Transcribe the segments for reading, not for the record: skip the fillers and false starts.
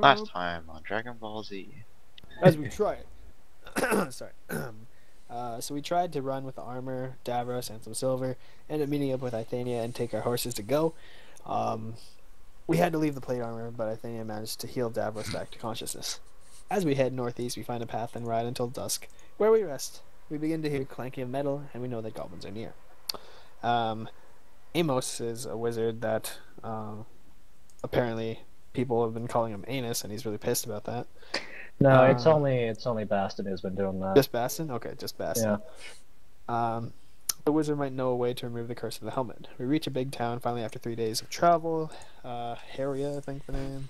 Last time on Dragon Ball Z. As we tried. Sorry. So we tried to run with the armor, Davros, and some silver. Ended up meeting up with Ithania and take our horses to go. We had to leave the plate armor, but Ithania managed to heal Davros back to consciousness. As we head northeast, we find a path and ride until dusk, where we rest. We begin to hear clanking of metal, and we know that goblins are near. Amos is a wizard that apparently people have been calling him Anus, and he's really pissed about that. No, it's only Bastion who's been doing that. Just Bastion? Okay, just Bastion. Yeah. The wizard might know a way to remove the curse of the helmet. We reach a big town finally after 3 days of travel. Haria, I think the name,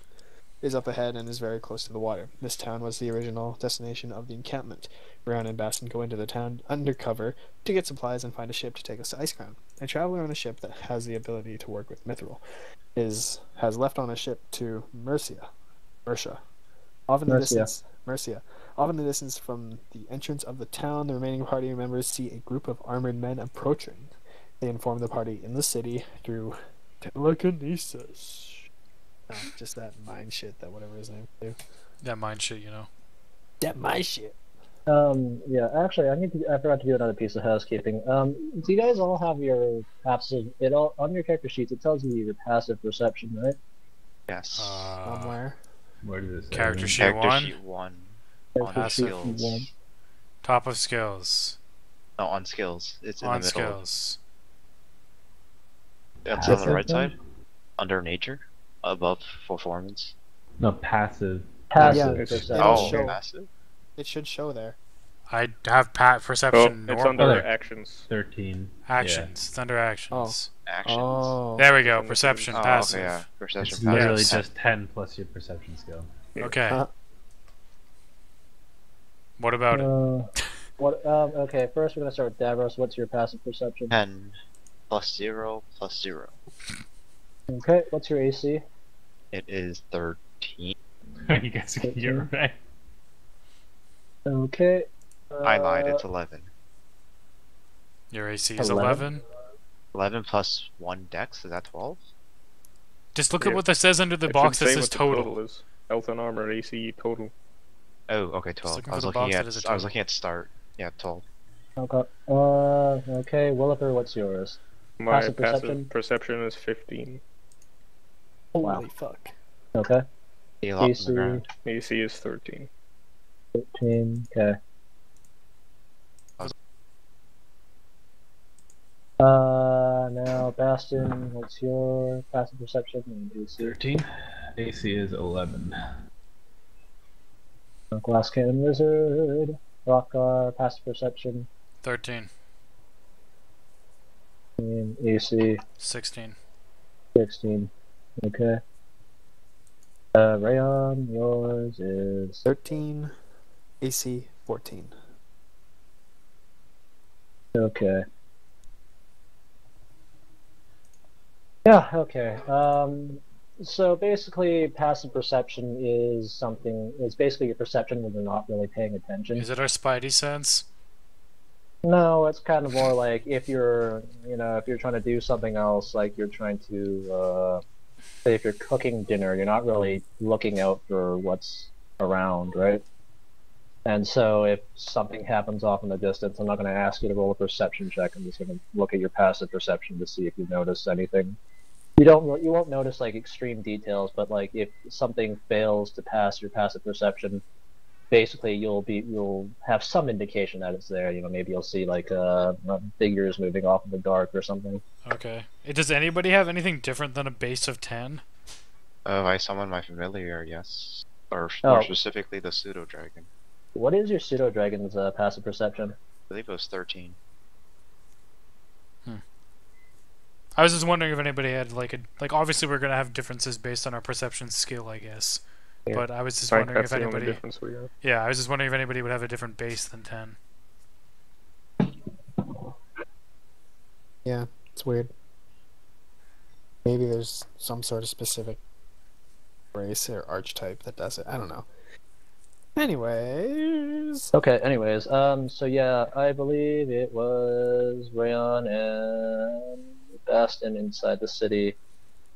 is up ahead and is very close to the water. This town was the original destination of the encampment. Brown and Bastion go into the town undercover to get supplies and find a ship to take us to Icecrown. A traveler on a ship that has the ability to work with Mithril has left on a ship to Mercia. Off in the distance, Mercia. Off in the distance from the entrance of the town, the remaining party members see a group of armored men approaching. They inform the party in the city through telekinesis. Just that mind shit, that whatever his name is. That mind shit, you know. That mind shit. Yeah, actually, I forgot to do another piece of housekeeping. Do you guys all have your passive, on your character sheets, it tells you your passive perception, right? Yes. Somewhere. Where does it say? Character sheet Character 1. sheet 1. Character On sheet skills. 1. Top of skills. No, on skills. It's in On the middle. skills. It's on the Passive right then? side. Under nature. Above performance. No, passive. Passive Yeah, perception. it'll Oh, show. massive. It should show there. I have Oh, perception it's normal. under Oh. actions. 13. Actions. It's under actions. Actions. Oh. There we go. Under Perception. Oh, Passive. okay, yeah. Perception It's passive. literally Yes. just 10 plus your perception skill. Okay. Uh, What about it? Okay, first we're gonna start with Davros. What's your passive perception? 10 plus 0 plus 0. Okay, what's your AC? It is 13. You guys, you're right. Okay. I lied, it's 11. Your AC is 11? 11? 11 plus 1 dex, is that 12? Just look Yeah. at what that says under the It box should that say says what the total. is. Health and armor, AC, total. Oh, okay, 12. looking I for was the looking box at that is a I was total. looking at start. Yeah, 12. Okay. Okay, Willifer, what's yours? My Passive passive perception? perception is 15. Holy Wow. fuck. Okay. A lot on the AC ground. AC is 13. 13. Okay. Was- Now Bastion, what's your passive perception and AC? 13. AC is 11. Glass Cannon Wizard, Rockgar, passive perception, 13. and AC 16. 16. Okay. Rayon, yours is 13, AC 14. okay. Yeah, okay. So basically, passive perception is basically your perception when you're not really paying attention. Is it our spidey sense? No, it's kind of more like if you're trying to do something else, like you're trying to, say if you're cooking dinner, you're not really looking out for what's around, right? And so if something happens off in the distance, I'm not going to ask you to roll a perception check. I'm just going to look at your passive perception to see if you notice anything. You won't notice like extreme details, but like if something fails to pass your passive perception, basically you'll have some indication that it's there. You know, maybe you'll see like figures moving off in the dark or something. Okay. Does anybody have anything different than a base of 10? Oh, I summoned my familiar, yes. Or Oh. more specifically, the pseudo dragon. What is your pseudo dragon's passive perception? I believe it was 13. I was just wondering if anybody had like obviously we're gonna have differences based on our perception skill, I guess. Yeah. But I was just I think wondering that's if the only anybody. difference we have. Yeah, I was just wondering if anybody would have a different base than 10. Yeah, it's weird. Maybe there's some sort of specific race or archetype that does it. I don't know. Anyways. Okay, anyways, so yeah, I believe it was Rayon and Bastion inside the city.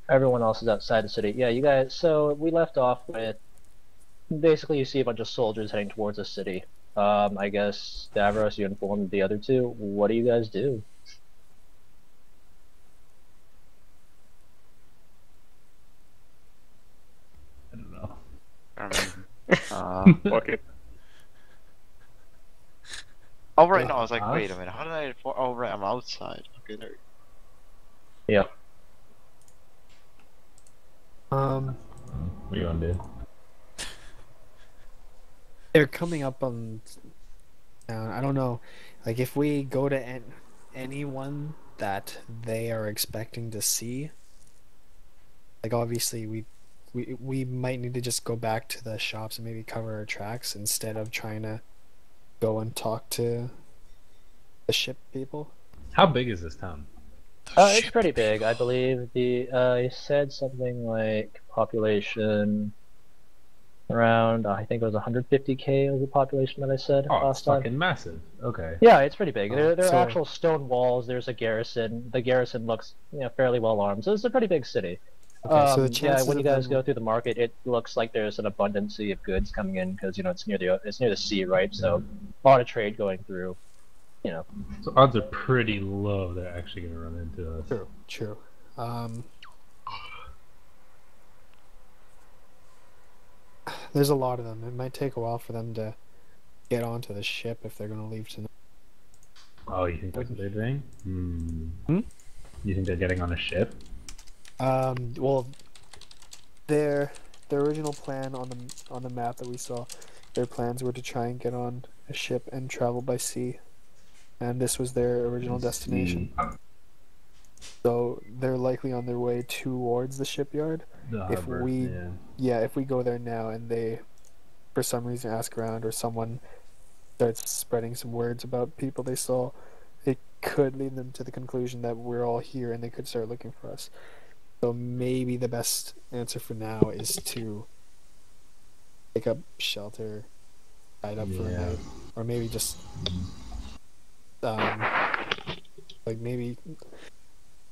Everyone else is outside the city. Yeah, you guys, so we left off with basically you see a bunch of soldiers heading towards the city. I guess Davros, you informed the other two. What do you guys do? I don't know. Fuck it. Oh right, no, I was like, Us? wait a minute, how did I? Oh right, I'm outside. Okay, there. Yeah. Um, What you wanna do? they're coming up on. I don't know, like if we go to anyone that they are expecting to see, like obviously we might need to just go back to the shops and maybe cover our tracks instead of trying to go and talk to the ship people. How big is this town? It's pretty big. I believe he said something like population around I think it was 150K was the population that I said Oh, it's last time. fucking massive. Okay. Yeah, it's pretty big. Oh, There are so- actual stone walls. There's a garrison. The garrison looks fairly well armed. So it's a pretty big city. Okay, so the Yeah, chances when you of guys them- go through the market, it looks like there's an abundance of goods coming in because it's near the sea, right? So a lot of trade going through. So odds are pretty low they're actually gonna run into us. True. There's a lot of them. It might take a while for them to get onto the ship if they're going to leave tonight. Oh, you think that's what they're doing? Hmm? You think they're getting on a ship? Well, their original plan on the map that we saw, their plans were to try and get on a ship and travel by sea, and this was their original destination. So they're likely on their way towards the shipyard. The If harbor, we- yeah. Yeah, if we go there now and they, for some reason, ask around or someone starts spreading some words about people they saw, it could lead them to the conclusion that we're all here and they could start looking for us. So maybe the best answer for now is to take up shelter, hide up for a Yeah. night, or maybe just, like maybe,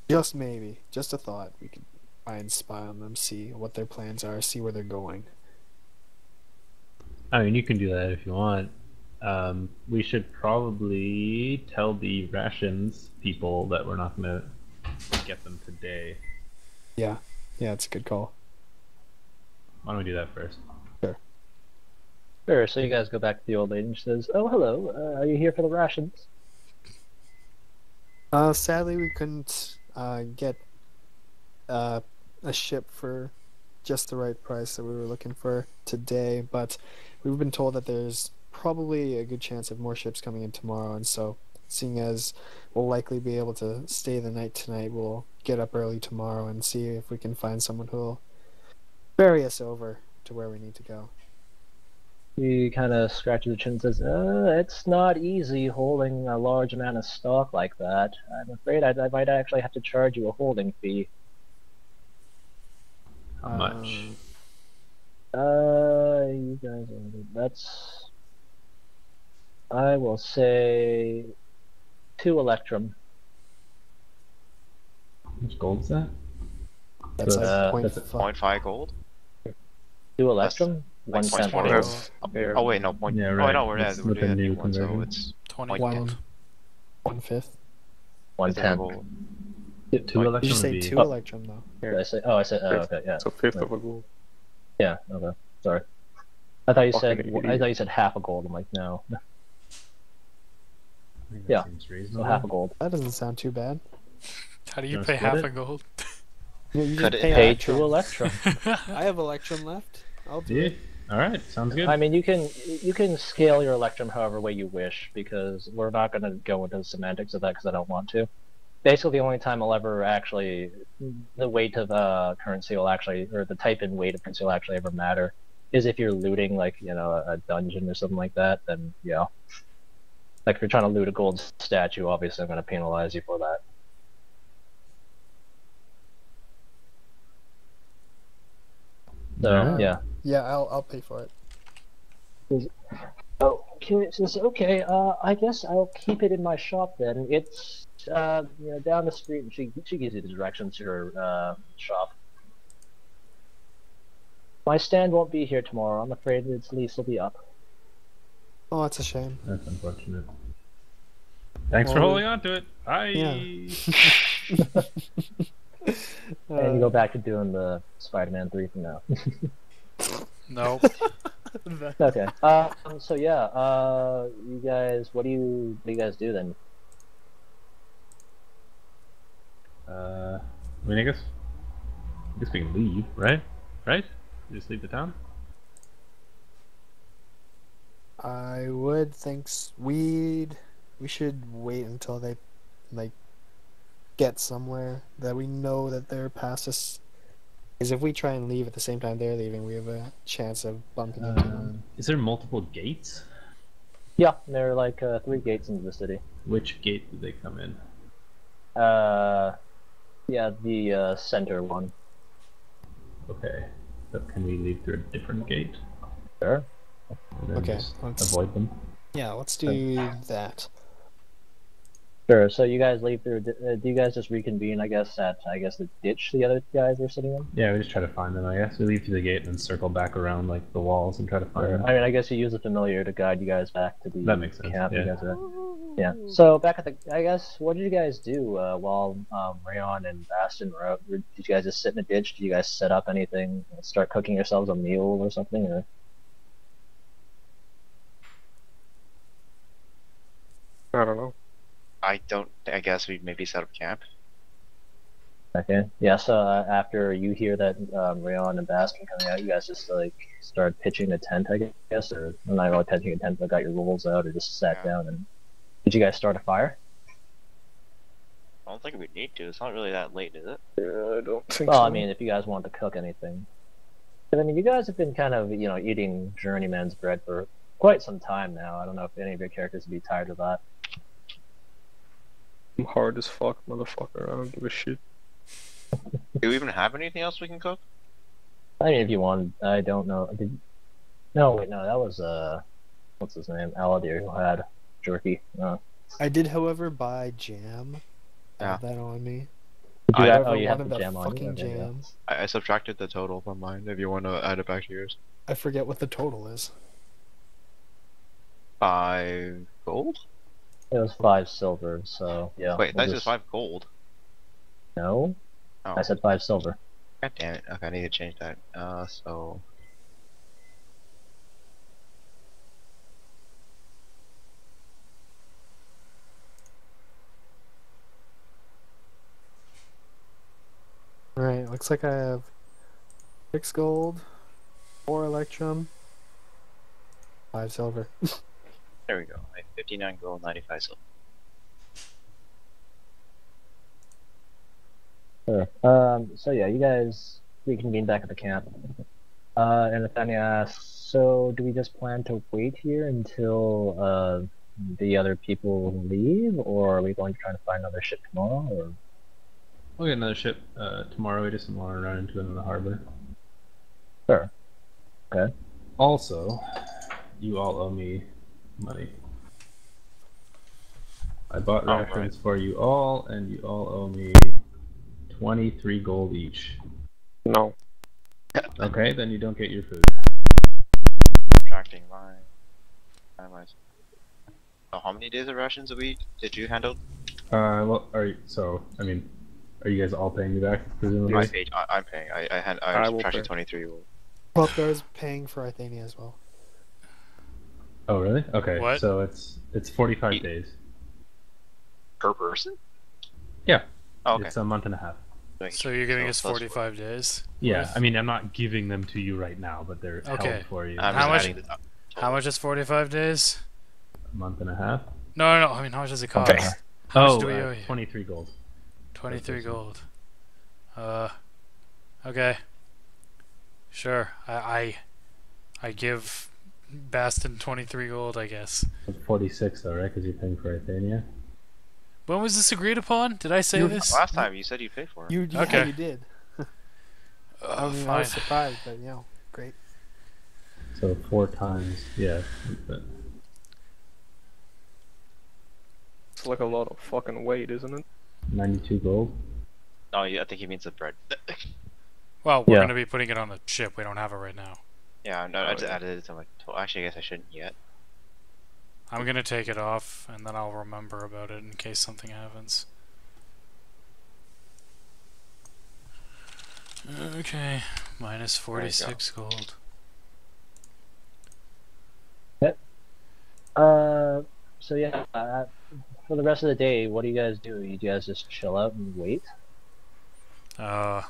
just a thought, we could try and spy on them, see what their plans are, see where they're going. I mean, you can do that if you want. We should probably tell the rations people that we're not gonna get them today. Yeah, it's a good call. Why don't we do that first? Sure. So you guys go back to the old lady and she says, "Oh, hello. Are you here for the rations?" Sadly, we couldn't get a ship for just the right price that we were looking for today, but we've been told that there's probably a good chance of more ships coming in tomorrow, and so seeing as we'll likely be able to stay the night tonight, we'll get up early tomorrow and see if we can find someone who'll ferry us over to where we need to go. He kind of scratches the chin and says, it's not easy holding a large amount of stock like that. I'm afraid I might actually have to charge you a holding fee." How much? You guys, that's... I will say 2 electrum. How much gold is that? That's like that's 0.5 gold. 2 electrum? Like 1 cent. 0.1. Yes. Yeah. Oh wait, no point. Yeah, Oh right. no, we're It's at with the new one, so conversion. it's 20 point one, gold. 1/5. 1 10 10. gold. 2 Did you electron say would be... 2 electrum though? Did I say? Oh, I said. Oh, okay, yeah. It's a fifth of a gold. Yeah, okay. Sorry. I thought you said. Fucking I idiot. thought you said half a gold. I'm like, no. I think that Yeah. seems So reasonable. half a gold. That doesn't sound too bad. How do you Wanna pay split half it? a gold? You Cut just it in Pay electrum. 2 electrum. I have electrum left. I'll do Yeah. it. Alright, sounds good. I mean, you can scale your electrum however way you wish, because we're not going to go into the semantics of that because I don't want to. Basically, the only time I'll ever actually, the weight of currency will actually, or the type and weight of currency will actually ever matter, is if you're looting, like, a dungeon or something like that, then, yeah. Like, if you're trying to loot a gold statue, obviously I'm going to penalize you for that. So, Yeah. yeah. Yeah, I'll pay for it. Oh, okay. It says, okay. I guess I'll keep it in my shop then. It's down the street, and she gives you the directions to her shop. My stand won't be here tomorrow. I'm afraid its lease will be up. Oh, that's a shame. That's unfortunate. Thanks for Well, holding on to it. Bye. Yeah. And you go back to doing the Spider-Man 3 from now. Nope. Okay. So yeah. You guys, what do you guys do then? I mean, I guess we can leave, right? Right? Just leave the town. I would think we should wait until they like get somewhere that we know that they're past us. Because if we try and leave at the same time they're leaving, we have a chance of bumping into them. Is there multiple gates? Yeah, there are like 3 gates into the city. Which gate did they come in? Yeah, the center one. Okay. So can we leave through a different gate? Sure. And then Okay, just let's- avoid them. Yeah, let's do that. Sure. So you guys leave through. Do you guys just reconvene? I guess at the ditch the other guys are sitting in. Yeah, we just try to find them, I guess. We leave through the gate and then circle back around like the walls and try to find Sure. them. I mean, I guess you use the familiar to guide you guys back to the That makes sense, camp. yeah. You guys are, yeah. So back at the, I guess, what did you guys do while Rayon and Bastion were out? Did you guys just sit in a ditch? Did you guys set up anything? Start cooking yourselves a meal or something? Or I don't know. I guess we'd maybe set up camp. okay, yeah. So after you hear that Rayon and Bastion coming out, you guys just like start pitching a tent, I guess, or not really pitching a tent, but got your rolls out, or just sat Yeah. down and. Did you guys start a fire? I don't think we need to. It's not really that late, is it? Yeah, I don't think Well, so. I mean, if you guys want to cook anything. But I mean, you guys have been kind of, eating journeyman's bread for quite some time now. I don't know if any of your characters would be tired of that. I'm hard as fuck, motherfucker. I don't give a shit. Do we even have anything else we can cook? I mean, if you want, I don't know. No, wait, no, that was, what's his name? Aladir, who had jerky. I did, however, buy jam. I have Yeah. that on me. Did you I- have, Whoever you have wanted the the jam on you? fucking Okay, yeah. jam. I subtracted the total from mine. If you want to add it back to yours. I forget what the total is. 5 gold? It was 5 silver, so yeah. Wait, we'll that's just- just 5 gold. No, Oh, I said 5 silver. god damn it. Okay, I need to change that. So... Alright, looks like I have 6 gold, 4 electrum, 5 silver. There we go. I have 59 gold, 95 silver. Sure. So yeah, you guys reconvene back at the camp. And Nathaniel asks, so do we just plan to wait here until the other people leave, or are we going to try to find another ship tomorrow? Or We'll get another ship tomorrow. We just want to run into it in the harbor. sure. Okay. Also, you all owe me money. I bought Oh, rations for you all, and you all owe me 23 gold each. No. Okay, then you don't get your food. Subtracting mine. So how many days of rations a week did you handle? Well, I mean, are you guys all paying me back, presumably? I'm paying. I I will subtracted pay. 23 gold. Hrothgar is paying for Ithania as well. Oh, really? Okay, What? so it's 45 Ye- days. Per person? Yeah. Oh, okay. It's a month and a half. So you're giving us plus 45 days? Yeah, worth? I mean, I'm not giving them to you right now, but they're Okay. held for you. I'm How just much- adding the, How much is 45 days? A month and a half. No. I mean, how much does it cost? Okay. How much do we owe you? 23 gold. 23 gold. Okay. Sure. I give Baston 23 gold, I guess. 46 though, right? Because you're paying for Ithania. When was this agreed upon? Did I say this? last time you said you'd pay for it. Yeah, Okay. you did. I mean, I Fine. was surprised, but great. So 4 times, yeah. But It's like a lot of fucking weight, isn't it? 92 gold. Oh, yeah, I think he means the bread. Well, we're Yeah. gonna be putting it on the ship. We don't have it right now. Yeah, no, Oh, I just yeah. added it to my. Actually, I guess I shouldn't yet. I'm gonna take it off, and then I'll remember about it in case something happens. Okay, minus 46 gold. So yeah, for the rest of the day, what do you guys do? You guys just chill out and wait? I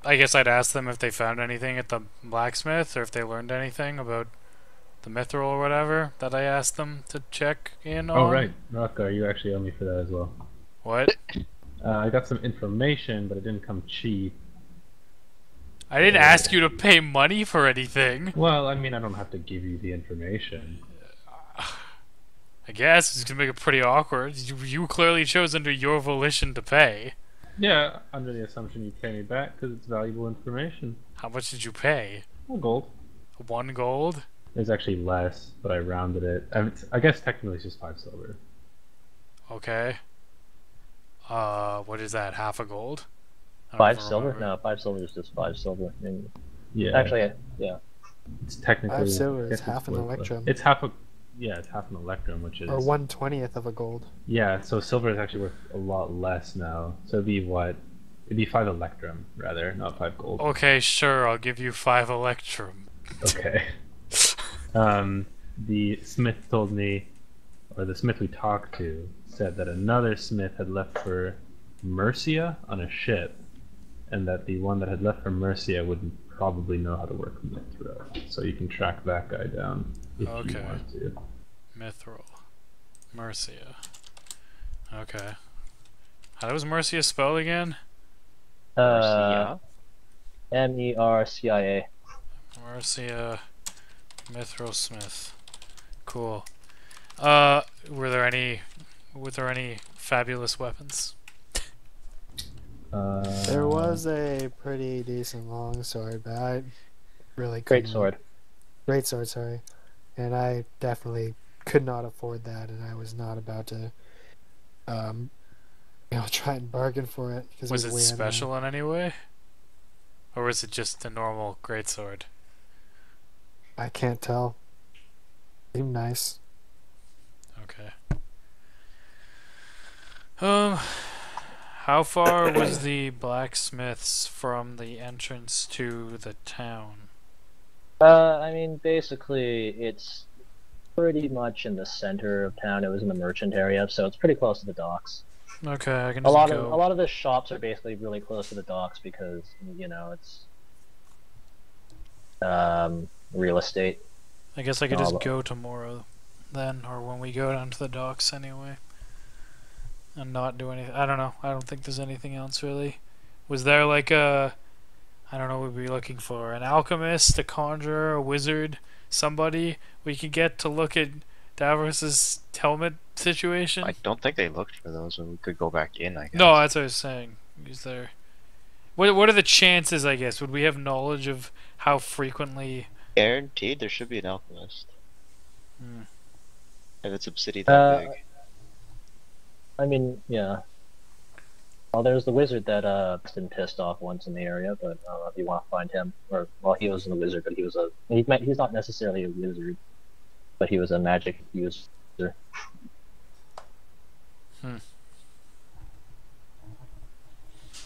guess I'd ask them if they found anything at the blacksmith, or if they learned anything about the mithril or whatever that I asked them to check in on. Oh right, Rocco, you actually owe me for that as well. What? I got some information, but it didn't come cheap. I didn't ask you to pay money for anything. Well, I mean, I don't have to give you the information. I guess it's gonna make it pretty awkward. You clearly chose under your volition to pay. Yeah, under the assumption you pay me back because it's valuable information. How much did you pay? Well, gold. 1 gold? It's actually less, but I rounded it. I guess technically it's just 5 silver. Okay. What is that? Half a gold? I don't 5 even silver? remember. No, 5 silver is just 5 silver. I mean, Yeah. actually, yeah. it's technically 5 silver I is guess half it's an worth less. electrum. It's half a. Yeah, it's half an electrum, which is. Or 1/20th of a gold. Yeah, so silver is actually worth a lot less now. So it'd be what? It'd be 5 electrum rather, not 5 gold. Okay, sure, I'll give you 5 electrum. Okay. The smith told me, or the smith we talked to, said that another smith had left for Mercia on a ship, and that the one that had left for Mercia would probably know how to work mithril. So you can track that guy down if you Okay. want to. Mithril. Mercia. Okay. How was Mercia spelled again? Mercia. Mercia. Mercia Mithril Smith. Cool. Were there any fabulous weapons? There was a pretty decent long sword, but I really Great couldn't. sword. Great sword, sorry. And I definitely could not afford that, and I was not about to, try and bargain for it. Cause Was it way out of my- special in any way? Or was it just a normal greatsword? I can't tell. Seemed nice. Okay. How far was the blacksmith's from the entrance to the town? I mean, basically, it's pretty much in the center of town. It was in the merchant area, so it's pretty close to the docks. Okay, I can A just lot go. of the shops are basically really close to the docks because it's real estate. I guess I could just Oh, go tomorrow, then, or when we go down to the docks anyway, and not do anything. I don't know. I don't think there's anything else really. Was there like a, I don't know, what we'd be looking for an alchemist, a conjurer, a wizard, somebody we could get to look at Davros's helmet situation? I don't think they looked for those, but we could go back in, I guess. No, that's what I was saying. Is there? What are the chances? I guess would we have knowledge of how frequently? Guaranteed there should be an alchemist. Hmm. If it's a city that big. I mean, yeah. Well, there's the wizard that been pissed off once in the area, but I don't know if you want to find him. Or well, he wasn't a wizard, but he's not necessarily a wizard, but he was a magic user.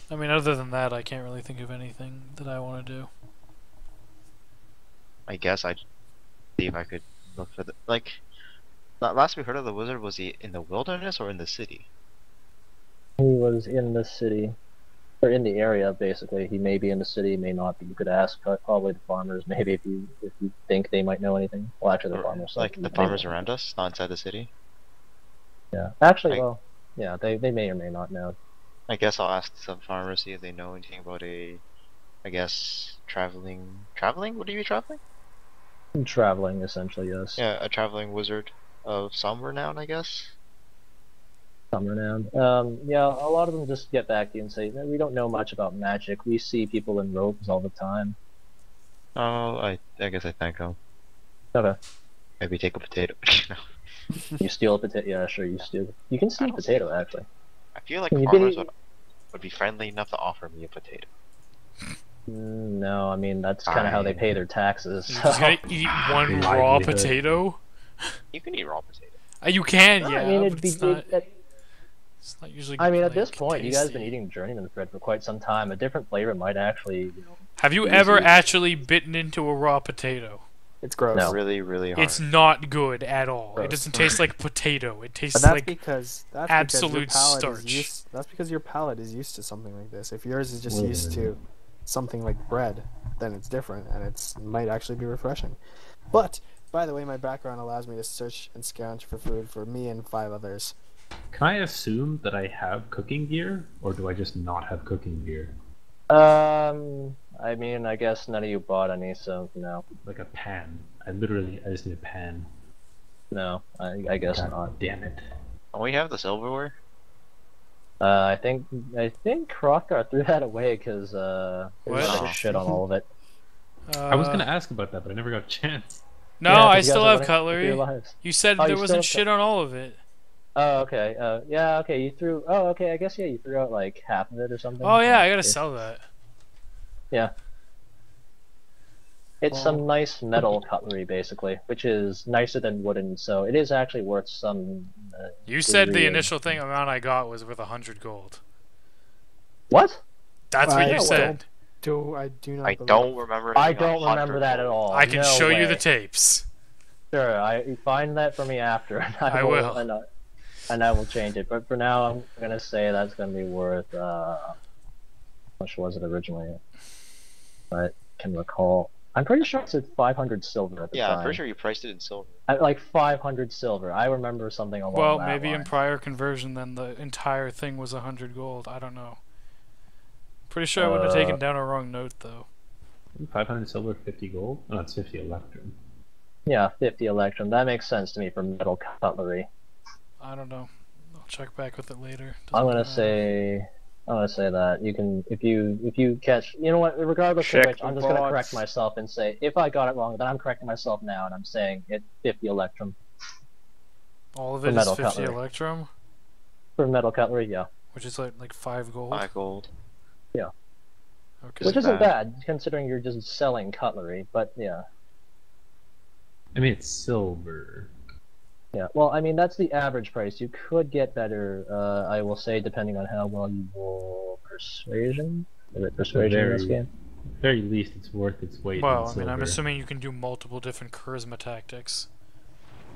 I mean, other than that, I can't really think of anything that I want to do. I guess I'd see if I could look for the last we heard of the wizard, was he in the wilderness or in the city? He was in the city, or in the area, basically. He may be in the city, may not be. You could ask probably the farmers, maybe if you think they might know anything. Well, actually, the Or, farmers. like the farmers around us, not inside the city? Yeah, actually, Like- well, yeah, they may or may not know. I guess I'll ask some farmers, see if they know anything about I guess, traveling? Would you be traveling? Traveling, essentially, yes. Yeah, a traveling wizard of some renown, I guess. Some renowned. Yeah, a lot of them just get back to you and say, "No, we don't know much about magic. We see people in robes all the time." Oh, I guess I thank them. Okay. Maybe take a potato. No. You steal a potato? Yeah, sure, you steal. You can steal a don't potato, actually. I feel like Can you farmers believe- would be friendly enough to offer me a potato. No, I mean that's kind of how they pay their taxes. You're just gonna eat one raw Livelihood. potato? You can eat raw potato. You can, No, yeah, I mean, but it'd be. it's not usually. I mean, at this like, point, you guys have been tasty. eating journeyman bread for quite some time. A different flavor might actually, Have you easy. ever actually bitten into a raw potato? It's gross. No. Really, really hard. It's not good at all. It Gross. doesn't taste like potato. It But tastes that's like because absolute your palate starch. is used. That's because your palate is used to something like this. If yours is just used to something like bread, then it's different, and it might actually be refreshing. But by the way, my background allows me to search and scrounge for food for me and 5 others. Can I assume that I have cooking gear, or do I just not have cooking gear? I mean, I guess none of you bought any, so no. Like a pan. I just need a pan. No, I guess God not. damn it. Don't we have the silverware? I think Crockgar threw that away because there was What? like shit on all of it. I was gonna ask about that, but I never got a chance. No, Yeah, 'cause I you guys still are have running for your cutlery. lives. You said Oh, you there still wasn't have shit on all of it. Oh, okay. Yeah, okay. You threw. Oh, okay. I guess you threw out like half of it or something. Oh yeah, I gotta Okay. sell that. Yeah. It's Well- some nice metal cutlery, basically, which is nicer than wooden, so it is actually worth some. You said the degree of- initial thing amount I got was worth 100 gold. What? That's what I you don't- said. I do not. I believe- don't remember. I having don't 100 remember that at gold. all. I can No show you way. the tapes. Sure, you find that for me after, and I will. And I will change it. But for now, I'm gonna say that's gonna be worth. How much was it originally? I can recall. I'm pretty sure it's at 500 silver at the Yeah, time. I'm pretty sure you priced it in silver. At like 500 silver. I remember something along Well, that maybe line. in prior conversion, then the entire thing was 100 gold. I don't know. Pretty sure I wouldn't have taken down a wrong note though. 500 silver, 50 gold? Oh, that's 50 electrum. Yeah, 50 electrum. That makes sense to me for metal cutlery. I don't know. I'll check back with it later. I'm Doesn't gonna matter. say. I'm gonna say that you can if you catch. You know what? Regardless Check of which, I'm the just gonna box. correct myself and say if I got it wrong, then I'm correcting myself now, and I'm saying it's 50 electrum All of for it is metal 50 cutlery. electrum, for metal cutlery. Yeah, which is like 5 gold. 5 gold. Okay. which Isn't isn't bad considering you're just selling cutlery. But yeah, I mean, it's silver. yeah. Well, I mean that's the average price. You could get better. I will say depending on how well you roll persuasion. Is it persuasion in this Very- game? At the very least, it's worth its weight Well, in I silver. mean, I'm assuming you can do multiple different charisma tactics.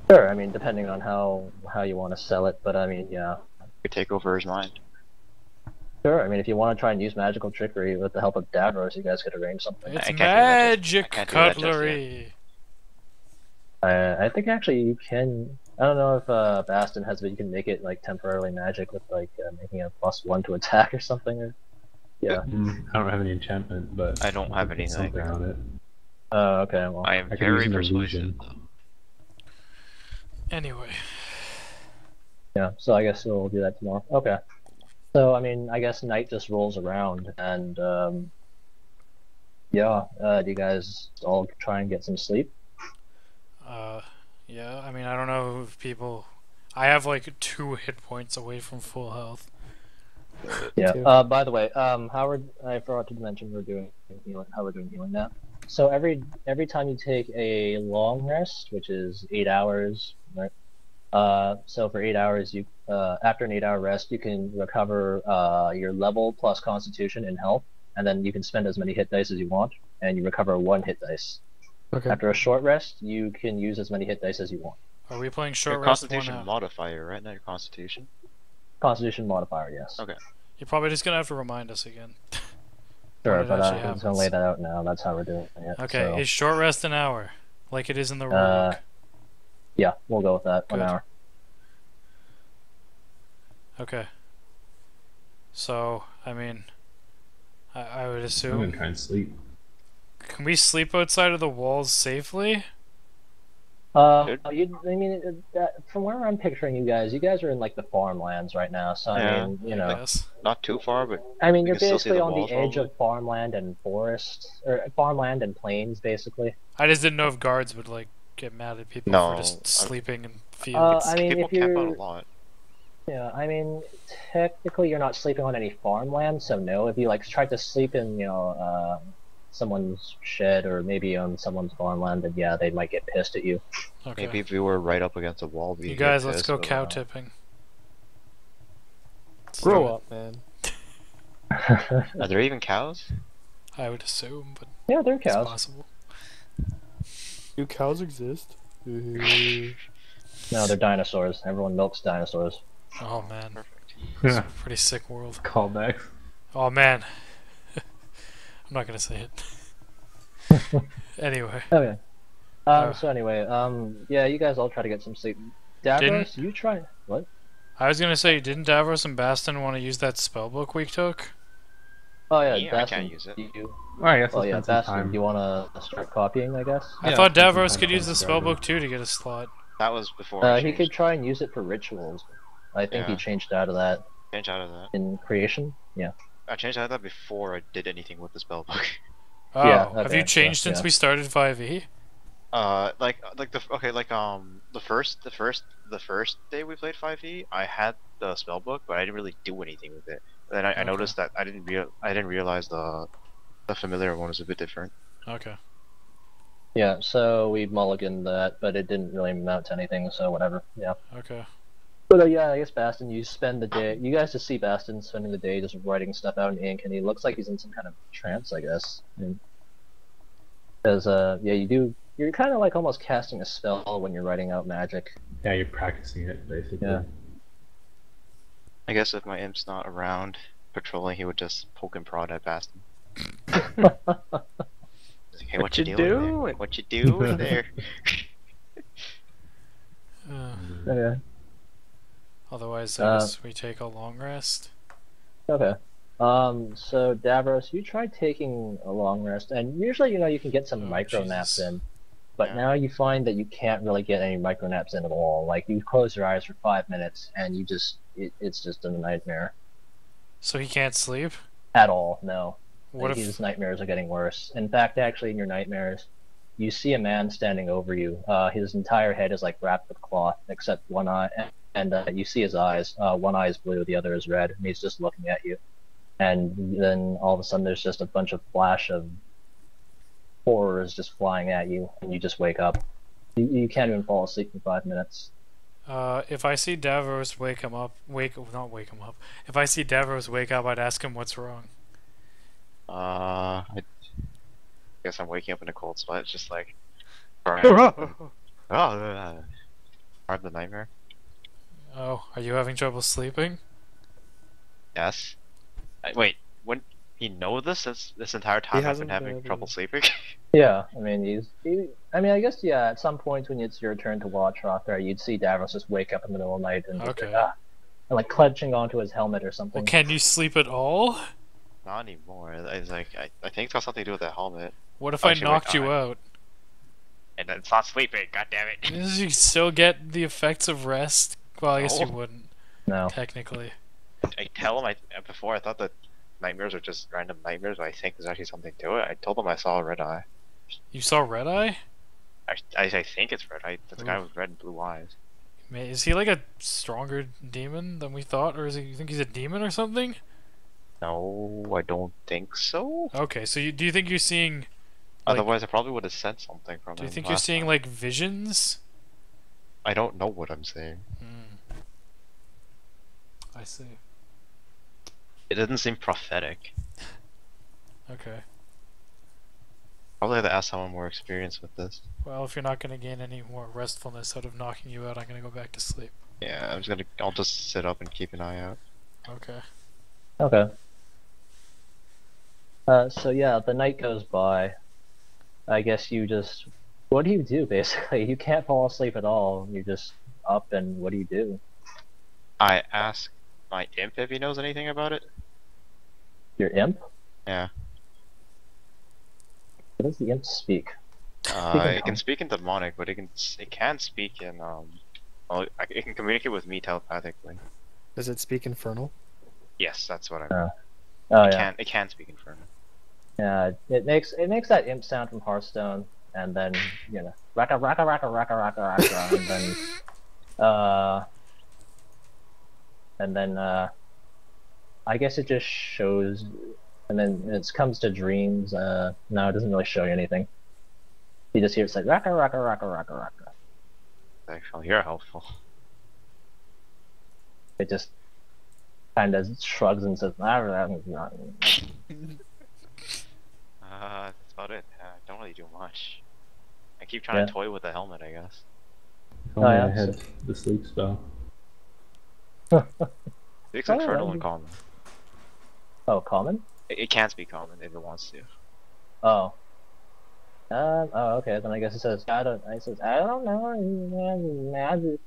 Sure. I mean, depending on how you want to sell it, but I mean, yeah. Your takeover is mine. Sure. I mean, if you want to try and use magical trickery with the help of Davros, you guys could arrange something. It's can't do that just- magic I can't do that just yet. cutlery. I think actually you can. I don't know if Bastion has, but you can make it like temporarily magic with like making a +1 to attack or something. Or... Yeah. I don't have any enchantment, but I don't have I can put anything. something on it. Oh, okay. Well, I am I can very use an persuasive. illusion. Though. Anyway, yeah. So I guess we'll do that tomorrow. Okay. So I mean, I guess night just rolls around, and yeah. Do you guys all try and get some sleep? yeah, I mean, I don't know if people... I have like 2 hit points away from full health. Yeah. too. By the way, Howard, I forgot to mention we're doing healing. How we're doing healing now. So every time you take a long rest, which is 8 hours, right? So for 8 hours, you after an 8-hour rest, you can recover your level plus Constitution and health, and then you can spend as many hit dice as you want, and you recover 1 hit dice. Okay. After a short rest, you can use as many hit dice as you want. Are we playing short Your rest 1 Constitution now? modifier, right? Not your Constitution. Constitution modifier, yes. Okay. You're probably just gonna have to remind us again. Sure, when it but actually I'm just happens. gonna lay that out now. That's how we're doing it. Okay, So, is short rest an hour? Like it is in the rulebook? yeah, we'll go with that. Good. 1 hour. Okay. So, I mean, I would I'm assume... gonna try and sleep. Can we sleep outside of the walls safely? Good. I mean, from where I'm picturing you guys are in like the farmlands right now. So Yeah. I mean, you I know, guess. Not too far, but I mean, we you're can still see basically the on walls the edge probably. of farmland and forest, or farmland and plains, basically. I just didn't know if guards would like get mad at people No, for just I- sleeping in fields. I mean, people if camp out you're a lot. Yeah, I mean, technically you're not sleeping on any farmland, so no. If you like tried to sleep in, someone's shed or maybe on someone's farmland, then yeah, they might get pissed at you. Okay. Maybe if we were right up against a wall, You we'd guys, get let's pissed, go but cow we're not. tipping. Grow up, man. Are there even cows? I would assume, but Yeah, they're it's cows. possible. Do cows exist? No, they're dinosaurs. Everyone milks dinosaurs. Oh man, Perfect. it's a pretty sick world. Callbacks. Oh man, I'm not gonna say it. Anyway, Okay. Uh, So anyway, yeah, you guys all try to get some sleep. Davros, you try. What? I was gonna say, didn't Davros and Baston want to use that spellbook we took? Oh yeah, Me? I Bastion. can't use it. Well, I guess Well, let's yeah, spend some Bastion. time. Do you want to start copying? I guess. I Yeah, thought spend some Davros time could use the playing Dragon. spellbook too to get a slot. That was before I He changed, could try and use it for rituals. I think he Yeah. changed out of that changed out of that. in creation. Yeah. I changed out of that before I did anything with the spellbook. Oh, Yeah, have you okay, changed so, since yeah. we started 5e? The first day we played 5e, I had the spellbook, but I didn't really do anything with it. Then I Okay. noticed that I didn't realize the familiar one was a bit different. Okay. Yeah. So we mulliganed that, but it didn't really amount to anything. So whatever. Yeah. Okay. But yeah, I guess Bastion, you spend the day. You guys just see Bastion spending the day just writing stuff out in ink, and he looks like he's in some kind of trance, I guess. Because yeah, You're kind of like almost casting a spell when you're writing out magic. Yeah, you're practicing it basically. Yeah. I guess if my imp's not around patrolling, he would just poke and prod at Bastion. He's like, hey, what you you doing there? doing? What you doing there? Okay. Otherwise, I guess we take a long rest. Okay. So Davros, you tried taking a long rest, and usually, you can get some Oh, micro naps Jesus. in, but Yeah. now you find that you can't really get any micro naps in at all. Like you close your eyes for 5 minutes, and it's just a nightmare. So he can't sleep? At all, no. What Like, if... his nightmares are getting worse. In fact, actually, in your nightmares, you see a man standing over you. His entire head is like wrapped with cloth, except one eye, and you see his eyes. One eye is blue, the other is red, and he's just looking at you. And then all of a sudden, there's just a bunch of flash of horrors just flying at you, and you just wake up. You can't even fall asleep for 5 minutes. if I see Davros not wake him up. If I see Davros wake up, I'd ask him what's wrong. I guess I'm waking up in a cold sweat, just like. Part of the nightmare. Oh, are you having trouble sleeping? Yes. Wait, wouldn't he know this? This entire time I've been hasn't been having able trouble to- sleeping. Yeah, I mean, I guess, yeah, at some point when it's your turn to watch Rothgar, you'd see Davros just wake up in the middle of the night and just Okay. and like clutching onto his helmet or Well, something. can you sleep at all? Not anymore. It's like I think it's got something to do with that helmet. What if Oh, I actually, wait, knocked you out? And it's not sleeping. God damn it. Does you still get the effects of rest? Well, I guess you No. wouldn't, No. technically. I tell him before I thought that nightmares are just random nightmares, but I think there's actually something to it. I told him I saw a red eye. You saw Red Eye? I think it's red eye. That's the guy Ooh. with red and blue eyes. Is he like a stronger demon than we thought, or you think he's a demon or something? No, I don't think so. Okay, so do you think you're seeing? Like, Otherwise, I probably would have said something from do you him think you're last seeing time. like visions? I don't know what I'm saying. I see. It doesn't seem prophetic. Okay. Probably have to ask someone more experienced with this. Well, if you're not gonna gain any more restfulness out of knocking you out, I'm gonna go back to sleep. Yeah, I'll just sit up and keep an eye out. Okay. Okay. So yeah, the night goes by. I guess what do you do basically? You can't fall asleep at all. You're just up, and what do you do? I ask my imp if he knows anything about it. Your imp? Yeah. What does the imp speak? It can speak in demonic, but it can speak in well, it can communicate with me telepathically. Does it speak Infernal? Yes, that's what I mean. Oh yeah. It can speak Infernal. Yeah, it makes that imp sound from Hearthstone, and then raka raka raka raka raka raka, and then and then I guess it just shows, and then when it comes to dreams, no, it doesn't really show you anything. You just hear it's like raka raka raka raka raka. Actually, you're helpful. It just kind of shrugs and says, That's about it. Don't really do much. I keep trying to toy with the helmet, I guess. If only yeah, I had the sleep spell. It's Oh, infernal that'd and be- common. Oh, common? It can't be common if it wants to. Oh. Oh, okay. Then I guess it says I don't know. Magic.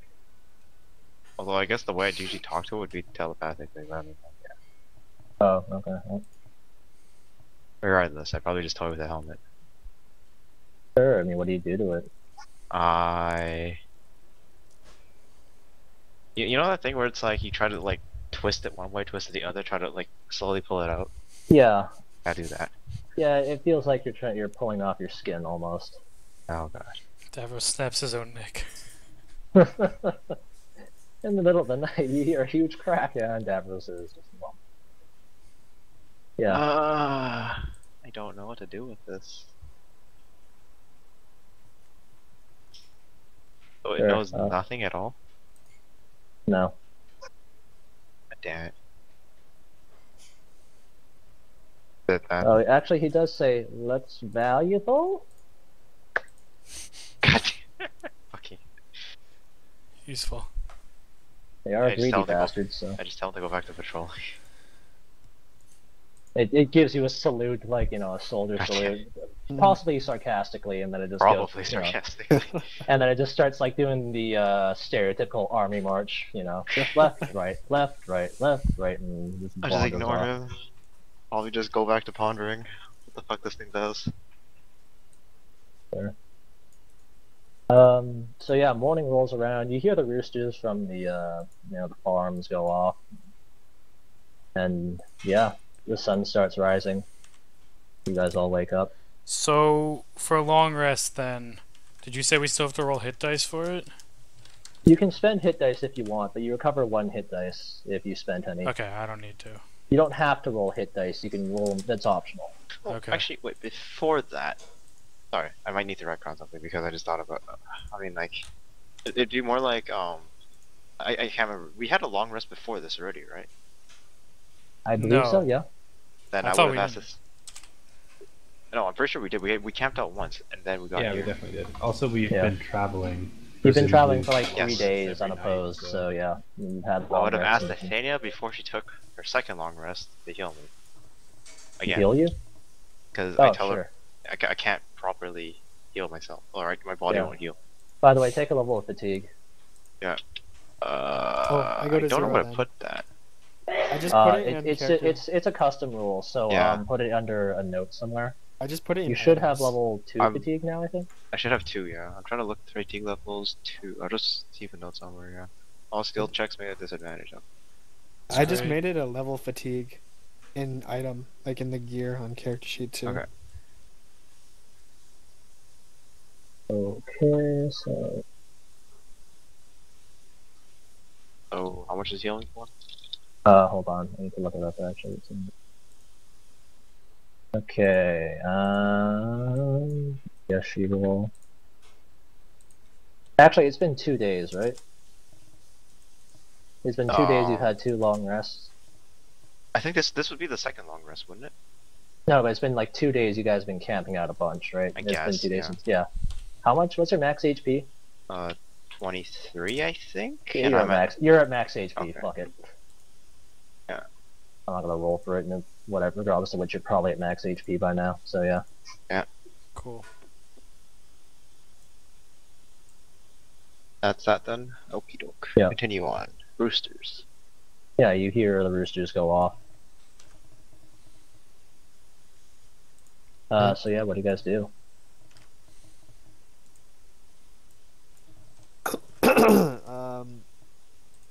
Although I guess the way I'd usually talk to it would be telepathically rather than. Oh, okay. Well, Regardless, I'd probably just toy with the helmet. sure. I mean, what do you do to it? You know that thing where it's like you try to like twist it one way, twist it the other, try to like slowly pull it out? Yeah. I do that. Yeah. It feels like you're pulling off your skin almost. Oh god. Davros snaps his own neck. In the middle of the night, you hear a huge crack. Yeah, and Davros is just well. Yeah. I don't know what to do with this. So it Sure, knows nothing at all? No. God damn it. That Oh, actually, he does say, "Looks valuable." God damn. Okay. Useful. They are I just greedy tell them to go- bastards, so I just tell them to go back to patrolling. it gives you a salute, like a soldier Okay. salute, possibly sarcastically, and then it just Probably goes, sarcastically. and then it just starts like doing the stereotypical army march, just left, right, left, right, left, right, and just I just wanders ignore off. him. Probably just go back to pondering what the fuck this thing does. So yeah, morning rolls around. You hear the roosters from the the farms go off, and yeah, the sun starts rising. You guys all wake up. So, for a long rest then, did you say we still have to roll hit dice for it? You can spend hit dice if you want, but you recover 1 hit dice if you spend any. Okay, I don't need to. You don't have to roll hit dice. You can roll. That's optional. Oh, Okay. Actually, wait, before that. Sorry, I might need to retcon something because I just thought about. I mean, like. It'd be more like, I can't remember. We had a long rest before this already, right? I believe No. so. Yeah. Then I I thought would we have asked didn't. this. No, I'm pretty sure we did. We camped out once, and then we got Yeah, we here. definitely did. Also, we've Yeah. been traveling. You've been traveling presumably for like 3 Yes. days every night, unopposed, so- so yeah, you've had I long would have rests asked and- Athenia before she took her second long rest to heal me. to Again, heal you. because Oh, I tell sure. her I can't properly heal myself. Alright, my body Yeah. won't heal. By the way, take a level of fatigue. I go to don't know zero where to then. put that. I just put it in It's character. it's a custom rule, so Yeah. put it under a note somewhere. I just put it in. You should have items. level 2 I'm- fatigue now, I think. I should have 2, yeah. I'm trying to look at fatigue levels 2. I'll just keep a note somewhere, yeah. All skill checks made a disadvantage of. I just Sorry. made it a level fatigue in item, like in the gear on character sheet too. Okay. Okay, so So, how much is healing for? hold on, I need to look it up actually. Okay, yes, she roll. Actually, it's been 2 days, right? It's been 2 days. You've had 2 long rests. I think this would be the second long rest, wouldn't it? No, but it's been like 2 days. You guys have been camping out a bunch, right? I It's been guess, 2 days yeah. since. Yeah. How much? What's your max HP? 23, I think? Yeah, And you're at I'm at- max. You're at max HP. Okay. Fuck it. Yeah. I'm not gonna roll for it, and whatever. Regardless of which, you're probably at max HP by now. So yeah. Cool. That's that then? Okie doke. Yeah. Continue on. Roosters. Yeah, you hear the roosters go off. So yeah, what do you guys do?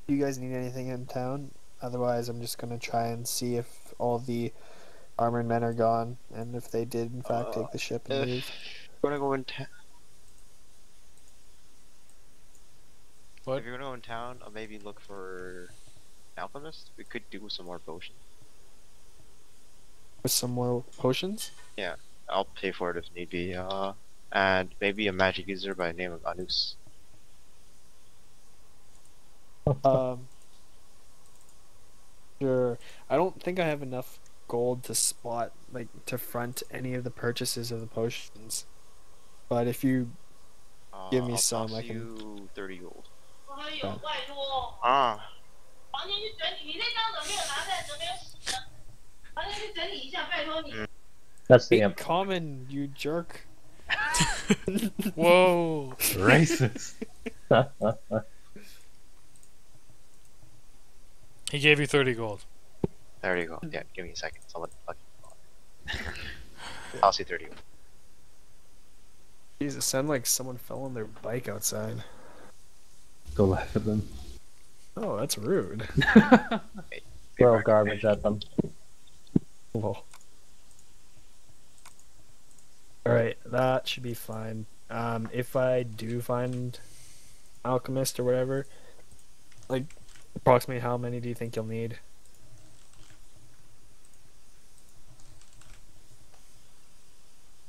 Do you guys need anything in town? Otherwise, I'm just gonna try and see if all the armored men are gone, and if they did in fact take the ship and leave. We're gonna go in town. What? If you're gonna go in town, I'll maybe look for alchemist, we could do some more potions. With some more potions. Yeah, I'll pay for it if need be. And maybe a magic user by the name of Anus. Um, sure. I don't think I have enough gold to spot, like, to front any of the purchases of the potions. But if you give me I'll some, toss I can. you 30 gold. Yeah. Ah, That's the Ain't imp. common, you jerk. Whoa. Racist. He gave you 30 gold. there you go. Yeah, give me a second. So let I'll see 30 gold. Jesus, sound like someone fell on their bike outside. Go laugh at them. Oh, that's rude. Throw garbage at them. Whoa. Alright, that should be fine. If I do find alchemist or whatever, like, approximately how many do you think you'll need?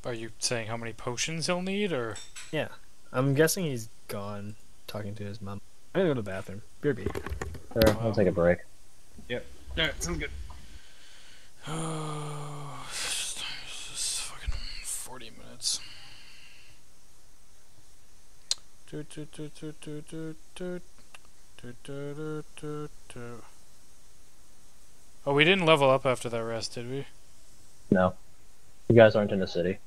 Are you saying how many potions he'll need, or? Yeah. I'm guessing he's gone talking to his mom. I'm gonna go to the bathroom. BRB. Sure, I'll take a break. Alright, sounds good. Just fucking 40 minutes. Oh, we didn't level up after that rest, did we? No. You guys aren't in the city.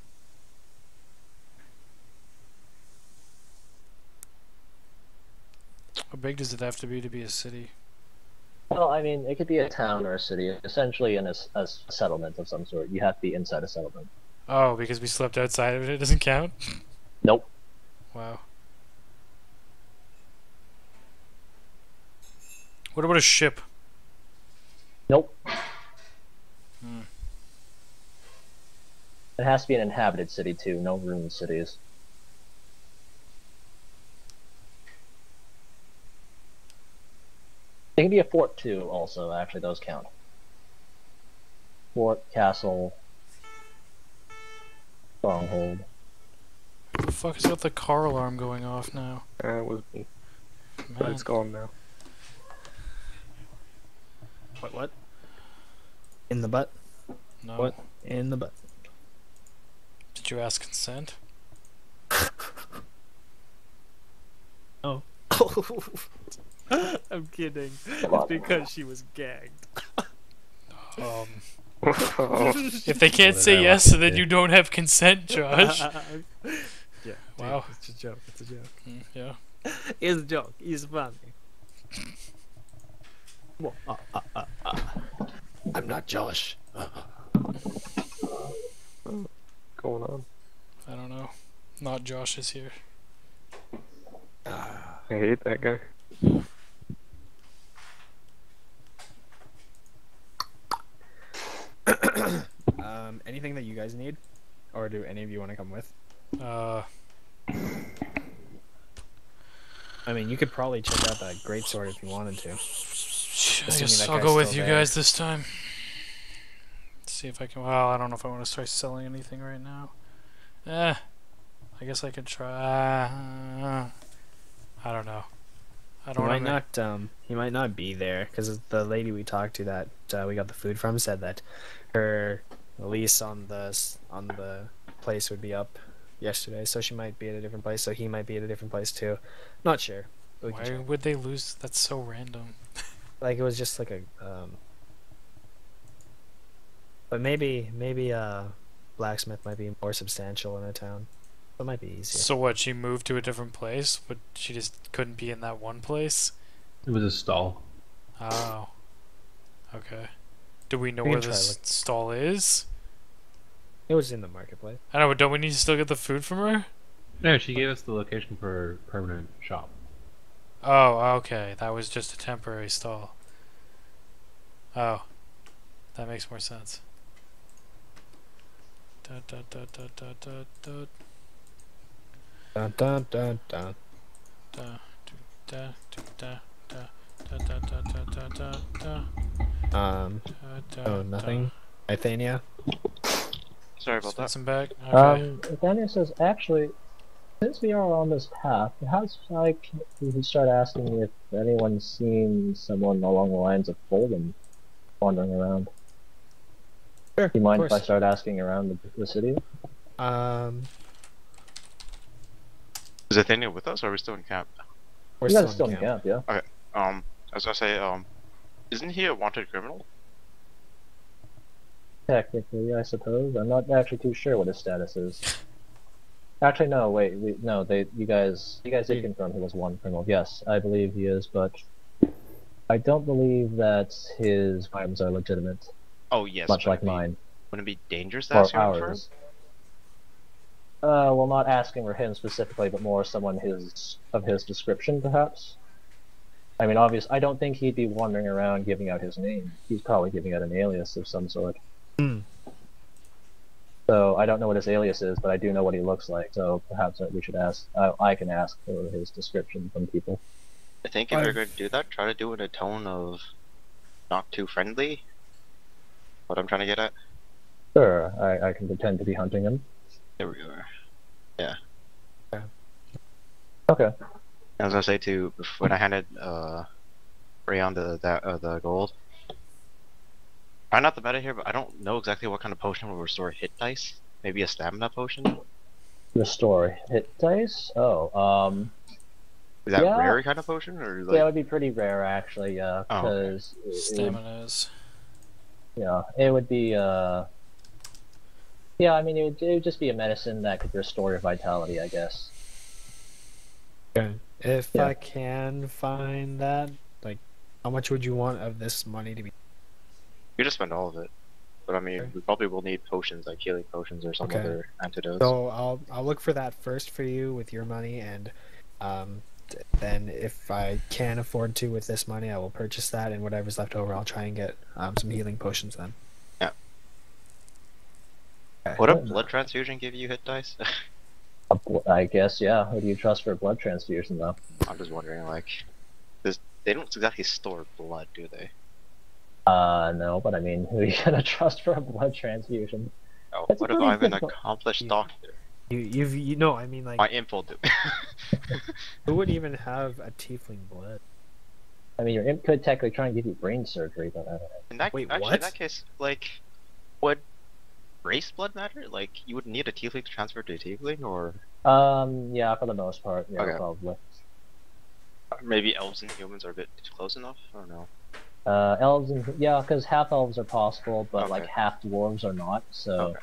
How big does it have to be a city? Well, I mean, it could be a town or a city. Essentially, in a settlement of some sort. You have to be inside a settlement. Oh, because we slept outside of it, it doesn't count? Nope. Wow. What about a ship? Nope. Hmm. It has to be an inhabited city too. No ruined cities. It can be a fort too. Also, actually, those count. Fort, castle, stronghold. The fuck has got the car alarm going off now? It was me. But Man. it's gone now. What? In the butt? No. What? In the butt. Did you ask consent? Oh. I'm kidding. Come on. It's because she was gagged. Um, Oh, if they can't What did say I yes, watch then today? you don't have consent, Josh. Yeah. Wow. It's a joke. It's a joke. Yeah. It's a joke. It's funny. Well, I'm not Josh. going on. I don't know. Not Josh is here. I hate that guy. Anything that you guys need? Or do any of you want to come with? I mean, you could probably check out that greatsword if you wanted to. I Assuming guess that I'll guy's go with still you there. guys this time. See if I can. Well, I don't know if I want to start selling anything right now. I guess I could try. I don't know. I He don't might know. not. He might not be there because the lady we talked to that we got the food from said that her lease on the place would be up yesterday, so she might be at a different place. So he might be at a different place too. Not sure. But we can Why check. would they lose? That's so random. Like it was just like a. But maybe blacksmith might be more substantial in a town. It might be easier. So what? She moved to a different place, but she just couldn't be in that one place. It was a stall. Oh. Okay. Do we know We where can try this look. stall is? It was in the marketplace. I know, but don't we need to still get the food from her? No, she gave us the location for her permanent shop. Oh, okay. That was just a temporary stall. Oh. That makes more sense. Da, da, da, da, da, da, da, Dun dun dun dun. da, do, da, do, da, da, Da, da, da, da, da, da, da, Oh, nothing. Ithania. Sorry about that. Switching back. Okay. Daniel says, actually, since we are on this path, perhaps we could start asking if anyone's seen someone along the lines of Fulham wandering around. Sure. Do you mind of if I course. start asking around the city? Is Athenia with us, or are we still in camp? We're You guys are still still in camp, yeah? I was gonna say, isn't he a wanted criminal? Technically, I suppose. I'm not actually too sure what his status is. Actually, no. Wait. You guys did confirm he was one criminal. Yes, I believe he is, but I don't believe that his crimes are legitimate, Oh yes. much like mine Wouldn't it be dangerous to or ask him for him? ours. Well, not asking for him specifically, but more someone of his description, perhaps. I mean, I don't think he'd be wandering around giving out his name. He's probably giving out an alias of some sort. Hmm. So I don't know what his alias is, but I do know what he looks like. So perhaps we should ask. I can ask for his description from people. I think if you're going to do that, try to do it in a tone of not too friendly. What I'm trying to get at. Sure, I can pretend to be hunting him. There we are. Yeah. Okay. I was gonna say too, when I handed Rayon the gold. I'm not the meta here, but I don't know exactly what kind of potion will restore hit dice. Maybe a stamina potion. Restore hit dice. Oh, Is that yeah. rare kind of potion, or like? Yeah, it would be pretty rare actually. Yeah, Oh, okay. because Stamina is. yeah, it would be. Yeah, I mean, it would just be a medicine that could restore your vitality, I guess. Okay. If Yeah. I can find that, like, how much would you want of this money to be? You just spend all of it. But I mean, Okay. we probably will need potions like healing potions or some Okay. other antidotes. So I'll look for that first for you with your money, and then if I can afford to with this money, I will purchase that, and whatever's left over, I'll try and get some healing potions then. Yeah. Okay. Would a blood transfusion give you hit dice? I guess, yeah. Who do you trust for a blood transfusion, though? I'm just wondering, like, they don't exactly store blood, do they? No, but I mean, who are you gonna trust for a blood transfusion? Oh, That's a what if pretty I'm an difficult- accomplished You- doctor? You know, I mean, like, My info do. who would even have a tiefling blood? I mean, your imp could technically try and give you brain surgery, but I don't know. In that, Wait, actually, what? in that case, like, would race blood matter? Like, you would need a tiefling to transfer to a tiefling, or Yeah, for the most part, yeah, Okay. probably. maybe elves and humans are a bit close enough? I don't know. Elves and yeah, because half elves are possible, but like Okay. half dwarves are not. So,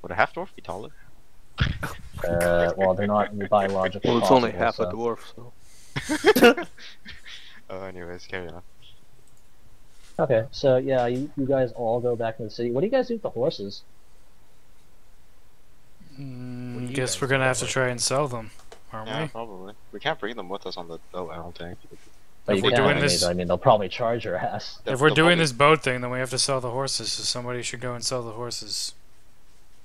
Would a half dwarf be taller? well, they're not biologically Well, it's possible. only half so. a dwarf, so. Anyways, carry on. Okay, so yeah, you guys all go back to the city. What do you guys do with the horses? do you Guess guys we're gonna do have to about try and sell them, aren't Yeah, we? probably. We can't bring them with us on the boat, I don't think. But If you we're can, doing I this- mean, they'll probably charge your ass. If we're doing this boat thing, then we have to sell the horses, so somebody should go and sell the horses.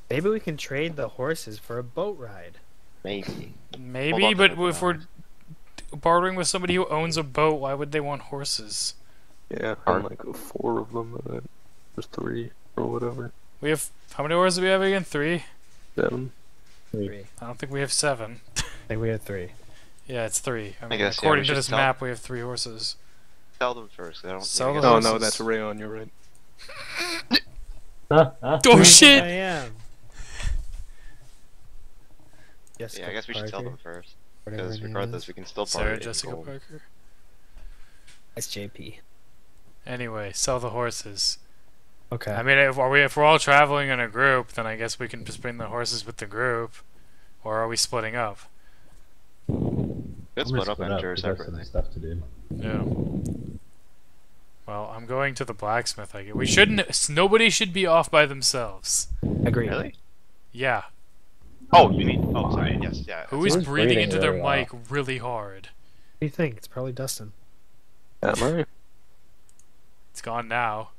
Maybe we can trade the horses for a boat ride. Maybe. Maybe, Hold on but to it if for we're bartering with somebody who owns a boat, why would they want horses? Yeah, Hard. and like 4 of them, and then there's 3 or whatever. We have how many horses do we have again? 3? 7. 3. I don't think we have 7. I think we had 3. Yeah, it's 3. I mean, guess, yeah, according we to should this sell- map, we have 3 horses. Sell them first. I don't Sell I guess the Oh that's- no, horses. that's Rayon, you're right. Huh? Oh Who do you think shit! I am. Yeah, I guess we should sell them first. Because regardless, we can still borrow Sarah it in Jessica gold. Parker. It's JP. Anyway, sell the horses. Okay. I mean, if we're all traveling in a group, then I guess we can just bring the horses with the group. Or are we splitting up? Let's split up and enter separately. Stuff to do. Yeah. Well, I'm going to the blacksmith. I guess we shouldn't. Nobody should be off by themselves. Agreed. Really? Yeah. Oh, you mean? Oh, sorry. Yes, yeah. Who is Who's breathing breathing into their really mic really hard? What do you think? It's probably Dustin. Am I? It's gone now.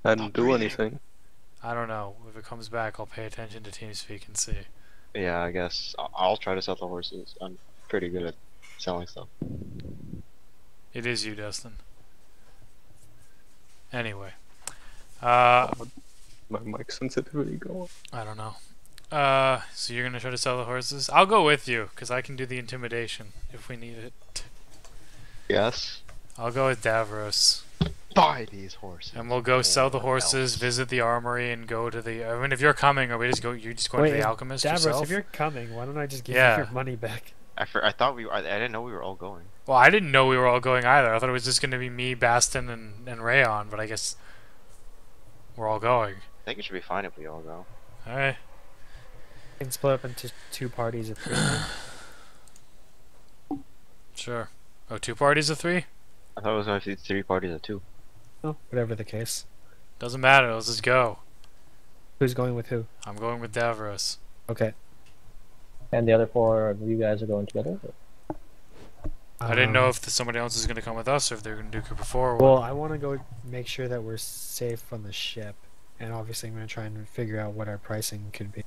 I didn't Stop do breathing. anything. I don't know. If it comes back, I'll pay attention to TeamSpeak and see. Yeah, I guess I'll try to sell the horses. I'm pretty good at selling stuff. It is you, Destin. Anyway. My mic sensitivity going. I don't know. So you're gonna try to sell the horses? I'll go with you, because I can do the intimidation if we need it. Yes. I'll go with Davros. Buy these horses. And we'll go sell the What horses, else? visit the armory, and go to the... I mean, if you're coming, are we just go... You're just going to the alchemist Davros, yourself? if you're coming, why don't I just give Yeah. you your money back? I thought we were. I didn't know we were all going. Well, I didn't know we were all going either. I thought it was just going to be me, Baston, and Rayon, but I guess we're all going. I think it should be fine if we all go. Alright. We can split up into 2 parties of 3. Sure. Oh, 2 parties of 3? I thought it was going to be 3 parties of 2. Oh, whatever the case. Doesn't matter, let's just go. Who's going with who? I'm going with Davros. Okay. And the other 4 of you guys are going together? I didn't know if somebody else is going to come with us or if they're going to do group of 4 or what. Well, I want to go make sure that we're safe on the ship, and obviously I'm going to try and figure out what our pricing could be.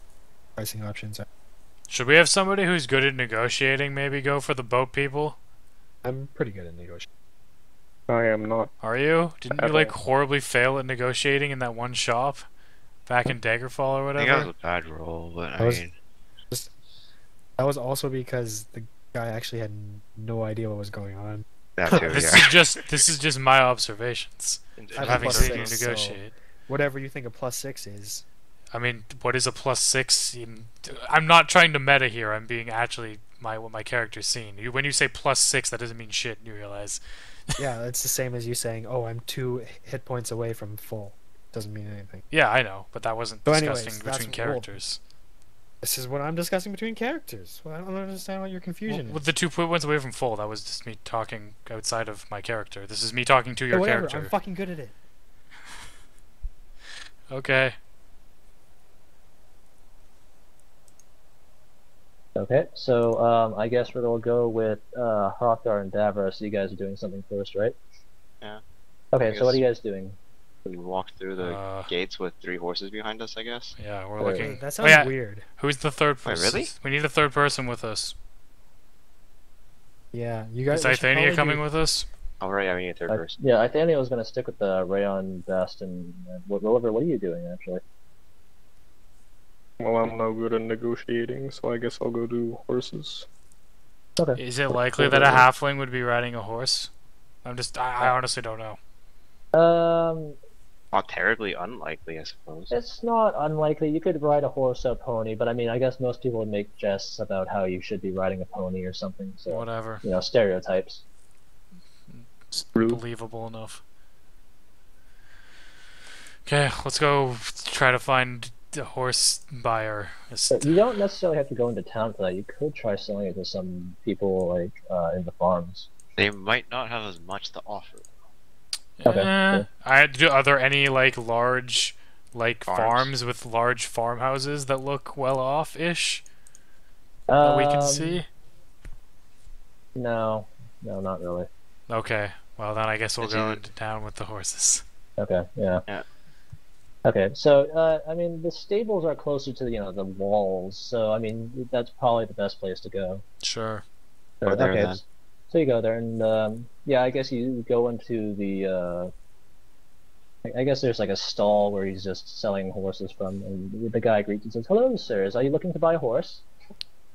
Pricing options are. Should we have somebody who's good at negotiating maybe go for the boat people? I'm pretty good at negotiating. I am not. Are you? Didn't you At like all. horribly fail at negotiating in that one shop? Back in Daggerfall or I think that was whatever? a bad roll, but That I was- mean, That was also because the guy actually had no idea what was going on. that too. This Yeah. is just my observations I of having plus seen you 6, so- negotiate. Whatever you think a +6 is. I mean, what is a +6? I'm not trying to meta here. I'm being actually what my character's seen. When you say +6, that doesn't mean shit. You realize? Yeah, it's the same as you saying, "Oh, I'm 2 hit points away from full." Doesn't mean anything. Yeah, I know, but that wasn't So anyways, discussing that's between what- characters. This is what I'm discussing between characters. Well, I don't understand what your confusion With is. the 2 points away from full, that was just me talking outside of my character. This is me talking to Yeah, your whatever. character. I'm fucking good at it. Okay. Okay, so I guess we're gonna go with Hrothgar and Davros. You guys are doing something first, right? Yeah. Okay, I so what are guess- you guys doing? We walked through the gates with 3 horses behind us, I guess. Yeah, we're Wait, looking. That Oh, sounds yeah. weird. Who's the third Wait, person? really? We need a third person with us. Yeah, you guys. Is we should Ithania probably coming do- with us? Alright, I mean a third person. Yeah, Ithania was gonna stick with the Rayon Best and Williver. What are you doing actually? Well, I'm no good at negotiating, so I guess I'll go do horses. Okay. Is it likely that a halfling would be riding a horse? I honestly don't know. Not terribly unlikely, I suppose. It's not unlikely. You could ride a horse or a pony, but I mean, I guess most people would make jests about how you should be riding a pony or something. So, Whatever. you know, stereotypes. It's Rude. believable enough. Okay, let's go try to find a horse buyer. But you don't necessarily have to go into town for that. You could try selling it to some people, like, in the farms. They might not have as much to offer. Okay, Are there any like large like Farms. farms with large farmhouses that look well off ish that we can see? No, not really. Okay, well then I guess we'll It's go either- into town with the horses. Okay, yeah. Yeah. Okay, so I mean, the stables are closer to the walls, so I mean that's probably the best place to go. Sure. Or there okay, then. so you go there, and yeah, I guess you go into the. I guess there's like a stall where he's just selling horses from, and the guy greets and says, "Hello, sirs. Are you looking to buy a horse?"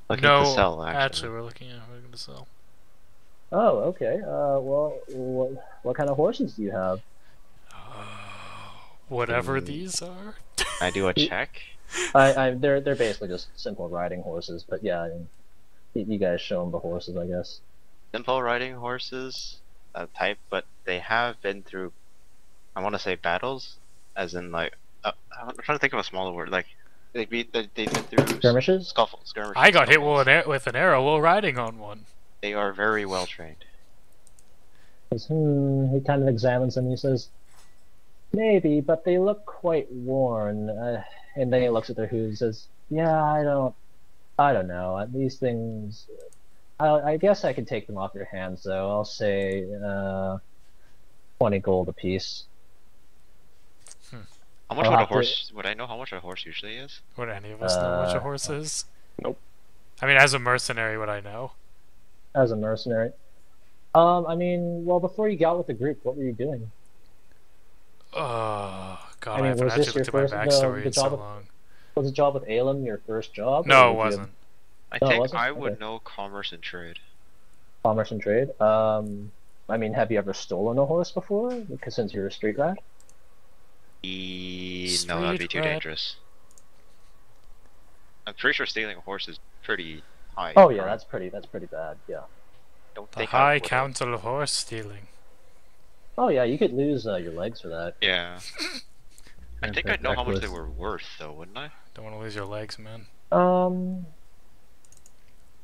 Looking No, to sell, actually. we're looking to sell. Oh, okay. Well, what kind of horses do you have? Whatever these are. I do a check. They're basically just simple riding horses, but yeah, I mean, you guys show them the horses, I guess. Simple riding horses type, but they have been through, I want to say battles, as in like, I'm trying to think of a smaller word, like, they've been through Skirmishes? skirmishes. I got hit scuffles. with an arrow while riding on one. They are very well trained. He kind of examines them and he says, "Maybe, but they look quite worn." And then he looks at their hooves and says, "Yeah, I don't know. These things, I guess I could take them off your hands, though. I'll say 20 gold apiece." How much I'll would a have to- horse? Would I know how much a horse usually is? Would any of us know which a Uh, horse is? Nope. I mean, as a mercenary, would I know? As a mercenary. I mean, well, before you got with the group, what were you doing? Oh God, I I mean, haven't was this actually your looked at my first backstory the in so job with long. was the job with Alem your first job, or No, it would you have? wasn't. I No, it think wasn't. I Okay. would know commerce and trade. Commerce and trade. I mean, have you ever stolen a horse before? Because since you're a street rat. No, that'd be Street too rat. dangerous. I'm pretty sure stealing a horse is pretty high Oh yeah, crime. that's pretty bad. Yeah. Don't The think I High would have. Council of Horse Stealing. Oh yeah, you could lose your legs for that. Yeah. I Grand think Theft I'd know how much they Reckless. were worth, though, wouldn't I? Don't want to lose your legs, man. Um,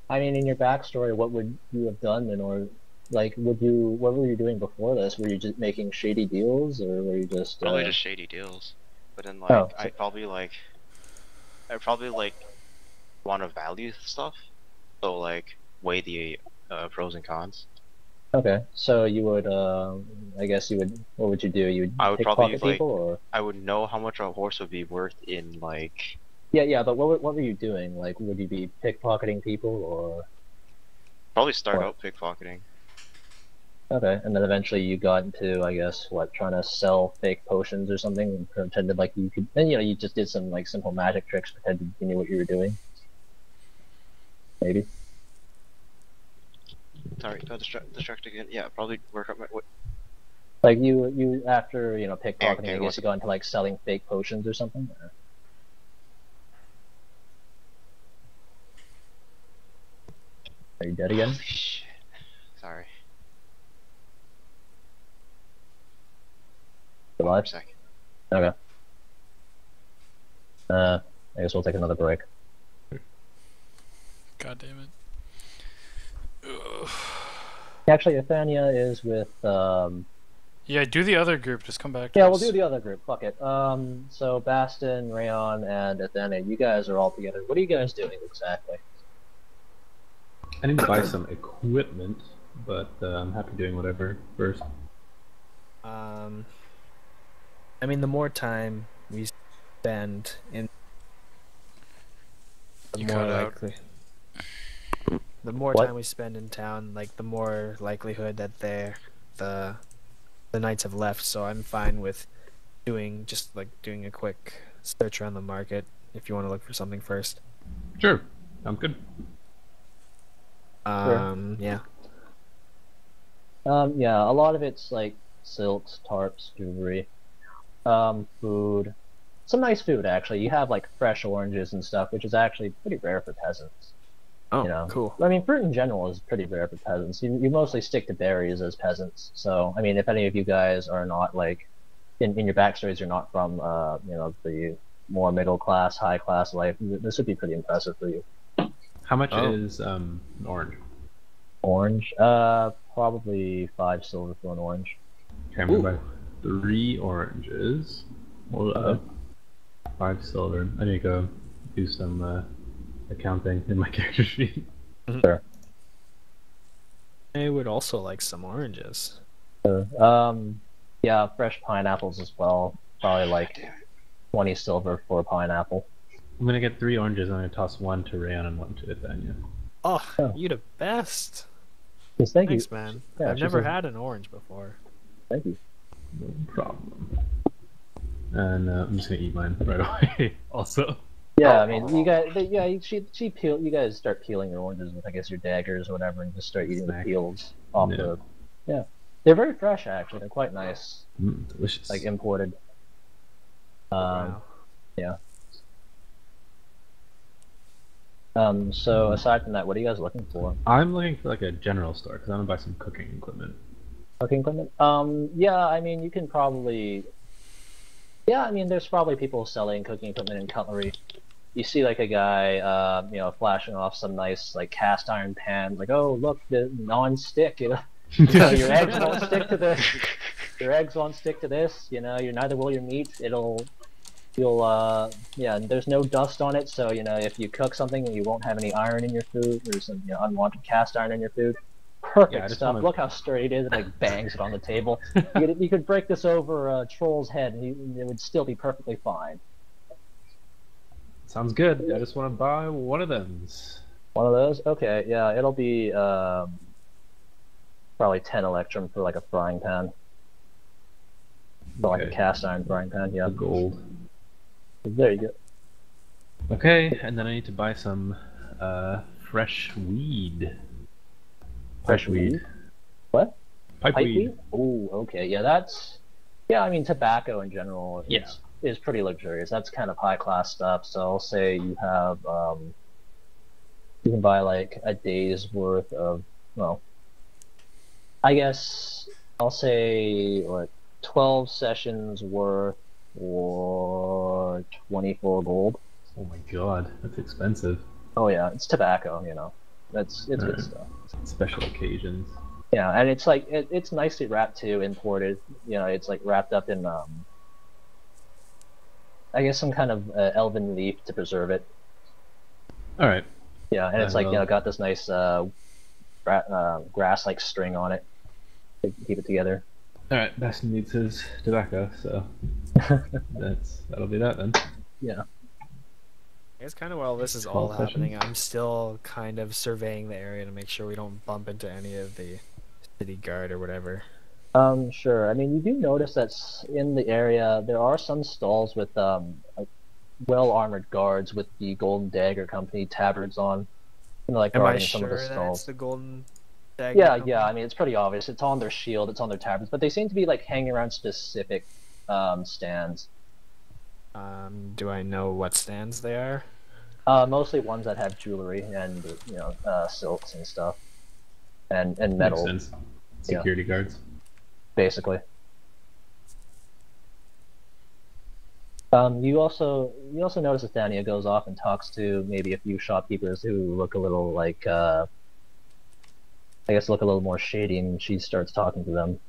I mean, in your backstory, what would you have done in order? Like, what were you doing before this? Were you just making shady deals, or were you just, Probably just shady deals. But then, Oh, like, I'd probably, like, want to value stuff. So, like, weigh the pros and cons. okay. So you would, I guess you would, what would you do? You I would would probably, pickpocket like, people, or? I would know how much a horse would be worth in, like, Yeah, but what were you doing? Like, would you be pickpocketing people, or? probably start What? out pickpocketing. Okay, and then eventually you got into, I guess, what, trying to sell fake potions or something, and pretended like you could, and you just did some, like, simple magic tricks, pretended you knew what you were doing. Maybe. Sorry, got distracted again. Yeah, probably work out my. Like you after pickpocketing, Okay, I guess you got into like selling fake potions or something. Or... Are you dead again? Holy shit. Sorry. Still One alive? second. Okay. I guess we'll take another break. God damn it. Ugh. Actually, Athania is with Yeah, do the other group. Just come back to yeah, us. we'll do the other group. Fuck it. So Baston, Rayon, and Athania, you guys are all together. What are you guys doing exactly? I need to buy some equipment, but I'm happy doing whatever first. I mean, the more time we spend in, the You more cut out. likely. The more What? time we spend in town, like the more likelihood that the knights have left. So I'm fine with doing a quick search around the market if you want to look for something first. Sure, sounds good. Yeah. Yeah, a lot of it's like silks, tarps, jewelry, food. Some nice food actually. You have like fresh oranges and stuff, which is actually pretty rare for peasants. Oh, cool. I mean, fruit in general is pretty rare for peasants. You mostly stick to berries as peasants. So, I mean, if any of you guys are not like in your backstories, you're not from the more middle class, high class life, this would be pretty impressive for you. How much Oh. is an orange? Orange, probably 5 silver for an orange. Okay, I'm gonna buy 3 oranges. Hold Okay. up. 5 silver. I need to go do some accounting in my character sheet. Sure. I would also like some oranges. Yeah, fresh pineapples as well. Probably like 20 silver for a pineapple. I'm gonna get 3 oranges and I'm gonna toss 1 to Rayan and 1 to Athania. Oh, Oh. you the best. Yes, thank Thanks, you. man. Yeah, I've she's never a- had an orange before. Thank you. No problem. And I'm just gonna eat mine right away. Also. Yeah, I mean, you guys, she peel. You guys start peeling your oranges with, I guess, your daggers or whatever, and just start eating the Snack. peels off Yeah. the. Yeah, they're very fresh actually. They're quite nice, Delicious. like imported. Wow. So aside from that, what are you guys looking for? I'm looking for like a general store because I want to buy some cooking equipment. Cooking equipment? Yeah, I mean, you can probably. Yeah, I mean, there's probably people selling cooking equipment and cutlery. You see, like a guy, flashing off some nice, like, cast iron pan. Like, oh, look, the non-stick. Your eggs won't stick to this. Your eggs won't stick to this. You're neither will your meat. And there's no dust on it. So, if you cook something, you won't have any iron in your food. There's some, unwanted cast iron in your food. Perfect Yeah, I just stuff. wanna- Look how sturdy it is. It like bangs it on the table. You could break this over a troll's head, and it would still be perfectly fine. Sounds good. I just want to buy one of them. One of those? Okay, yeah, it'll be Probably 10 electrum for like a frying pan. For like a Okay. cast iron frying pan, yeah. The gold. There you go. Okay, and then I need to buy some fresh weed. Fresh Pipe weed. weed? What? Pipe Pipe weed. weed? Oh, okay. Yeah, that's. Yeah, I mean, tobacco in general Yeah. is pretty luxurious. That's kind of high class stuff. So I'll say you have you can buy like a day's worth of, well, I guess I'll say what 12 sessions worth or 24 gold. Oh my god, that's expensive. Oh yeah, it's tobacco, It's good Alright. stuff. Special occasions. Yeah, and it's like it's nicely wrapped too, imported. It's like wrapped up in I guess some kind of elven leaf to preserve it. Alright. Yeah, and it's like well. got this nice grass like string on it to keep it together. Alright, Bastion needs his tobacco, so that'll be that then. Yeah. I guess kind of while this is all happening, I'm still kind of surveying the area to make sure we don't bump into any of the city guard or whatever. Sure. I mean, you do notice that in the area there are some stalls with like well-armored guards with the Golden Dagger Company tabards on, like Am I guarding some of the sure that it's stalls. the Golden Dagger Yeah, Company? yeah. I mean, it's pretty obvious. It's on their shield. It's on their tabards, but they seem to be like hanging around specific stands. Do I know what stands they are? Mostly ones that have jewelry and silks and stuff, and metal. Makes sense. Security guards. Basically. You also notice that Thania goes off and talks to maybe a few shopkeepers who look a little like I guess look a little more shady, and she starts talking to them.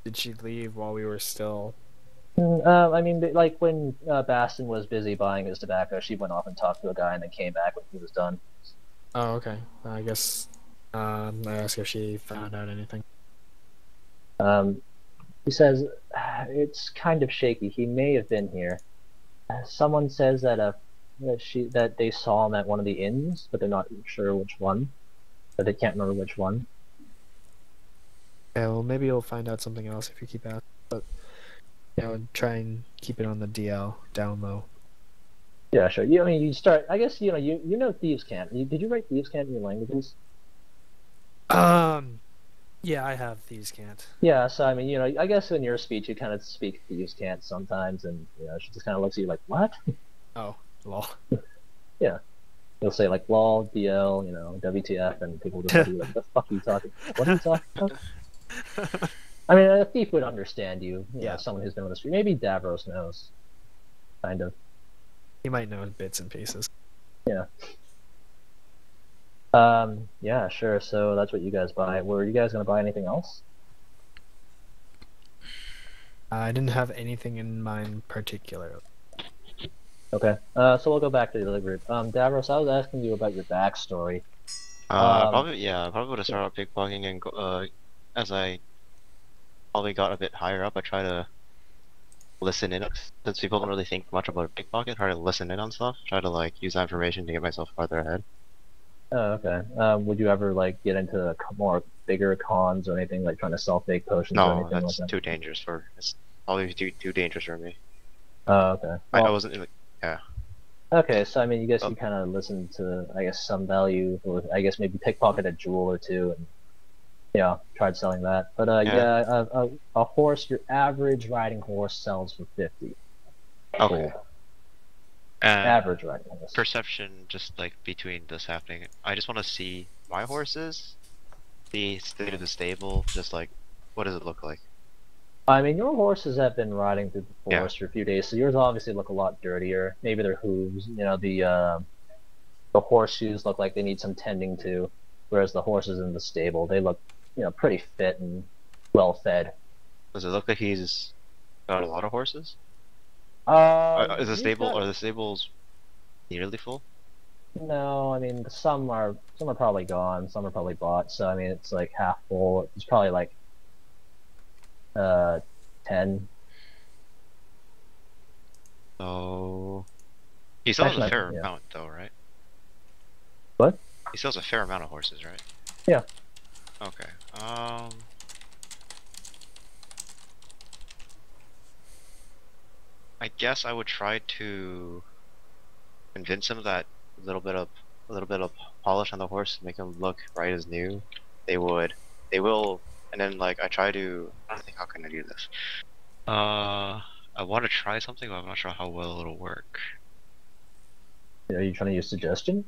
Did she leave while we were still? I mean, like when Bastion was busy buying his tobacco, she went off and talked to a guy, and then came back when he was done. Oh, okay. I guess I asked if she found out anything. He says it's kind of shaky. He may have been here. Someone says that that they saw him at one of the inns, but they're not sure which one. But they can't remember which one. Yeah, well, maybe you'll find out something else if you keep asking. But try and keep it on the DL down low. Yeah, sure. I mean, you start. I guess you know Thieves' Cant. Did you write Thieves' Cant in your languages? Yeah, I have Thieves' Cant. Yeah, so I mean, I guess in your speech you kind of speak Thieves' Cant sometimes, and she just kind of looks at you like, "What?" Oh, lol. Yeah, you'll say like "lol," "dl," "WTF," and people just be like, "The fuck are you talking? What are you talking about?" I mean, a thief would understand you. Yeah. Someone who's been on the street. Maybe Davros knows, kind of. He might know bits and pieces. Yeah. Yeah, sure. So that's what you guys buy. Were you guys gonna buy anything else? I didn't have anything in mind particularly. Okay. So we'll go back to the other group. Davros, I was asking you about your backstory. Probably would have started out pickpocketing and as I probably got a bit higher up, I try to listen in since people don't really think much about a pickpocket. Try to listen in on stuff. Try to like use that information to get myself farther ahead. Oh, okay. Would you ever like get into more bigger cons or anything, like trying to sell fake potions or No, anything like that's that? too dangerous for. It's probably too dangerous for me. Oh, okay. I Well, wasn't. okay, so I mean, you guess you kind of listened to, I guess, some value, or I guess maybe pickpocket a jewel or two, and tried selling that. But a horse, your average riding horse sells for 50. Okay. Average riding horse. Perception, just like between this happening, I just want to see my horses, the state of the stable, just like what does it look like? I mean, your horses have been riding through the forest for a few days, so yours obviously look a lot dirtier. Maybe their hooves, the horseshoes look like they need some tending to, whereas the horses in the stable, they look, pretty fit and well fed. Does it look like he's got a lot of horses? Is the are the stables nearly full? No, I mean some are probably gone, some are probably bought. So I mean it's like half full. It's probably like 10. So he still has a fair yeah. amount though, right? What? He still has a fair amount of horses, right? Yeah. Okay. I guess I would try to convince him that a little bit of polish on the horse to make him look right as new. They will, and then like I try to. I don't think how can I do this. I want to try something, but I'm not sure how well it'll work. Are you trying to use suggestion?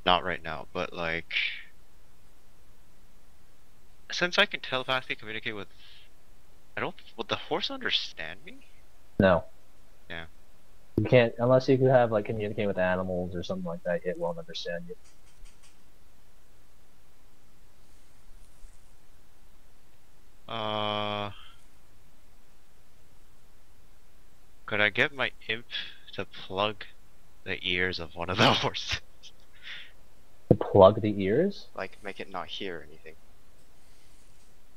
Not right now, but like, since I can telepathically communicate with, I don't. Would the horse understand me? No. Yeah. You can't unless you could have like communicate with animals or something like that. It won't understand you. Could I get my imp to plug the ears of one of the horses? To plug the ears? Like, make it not hear anything.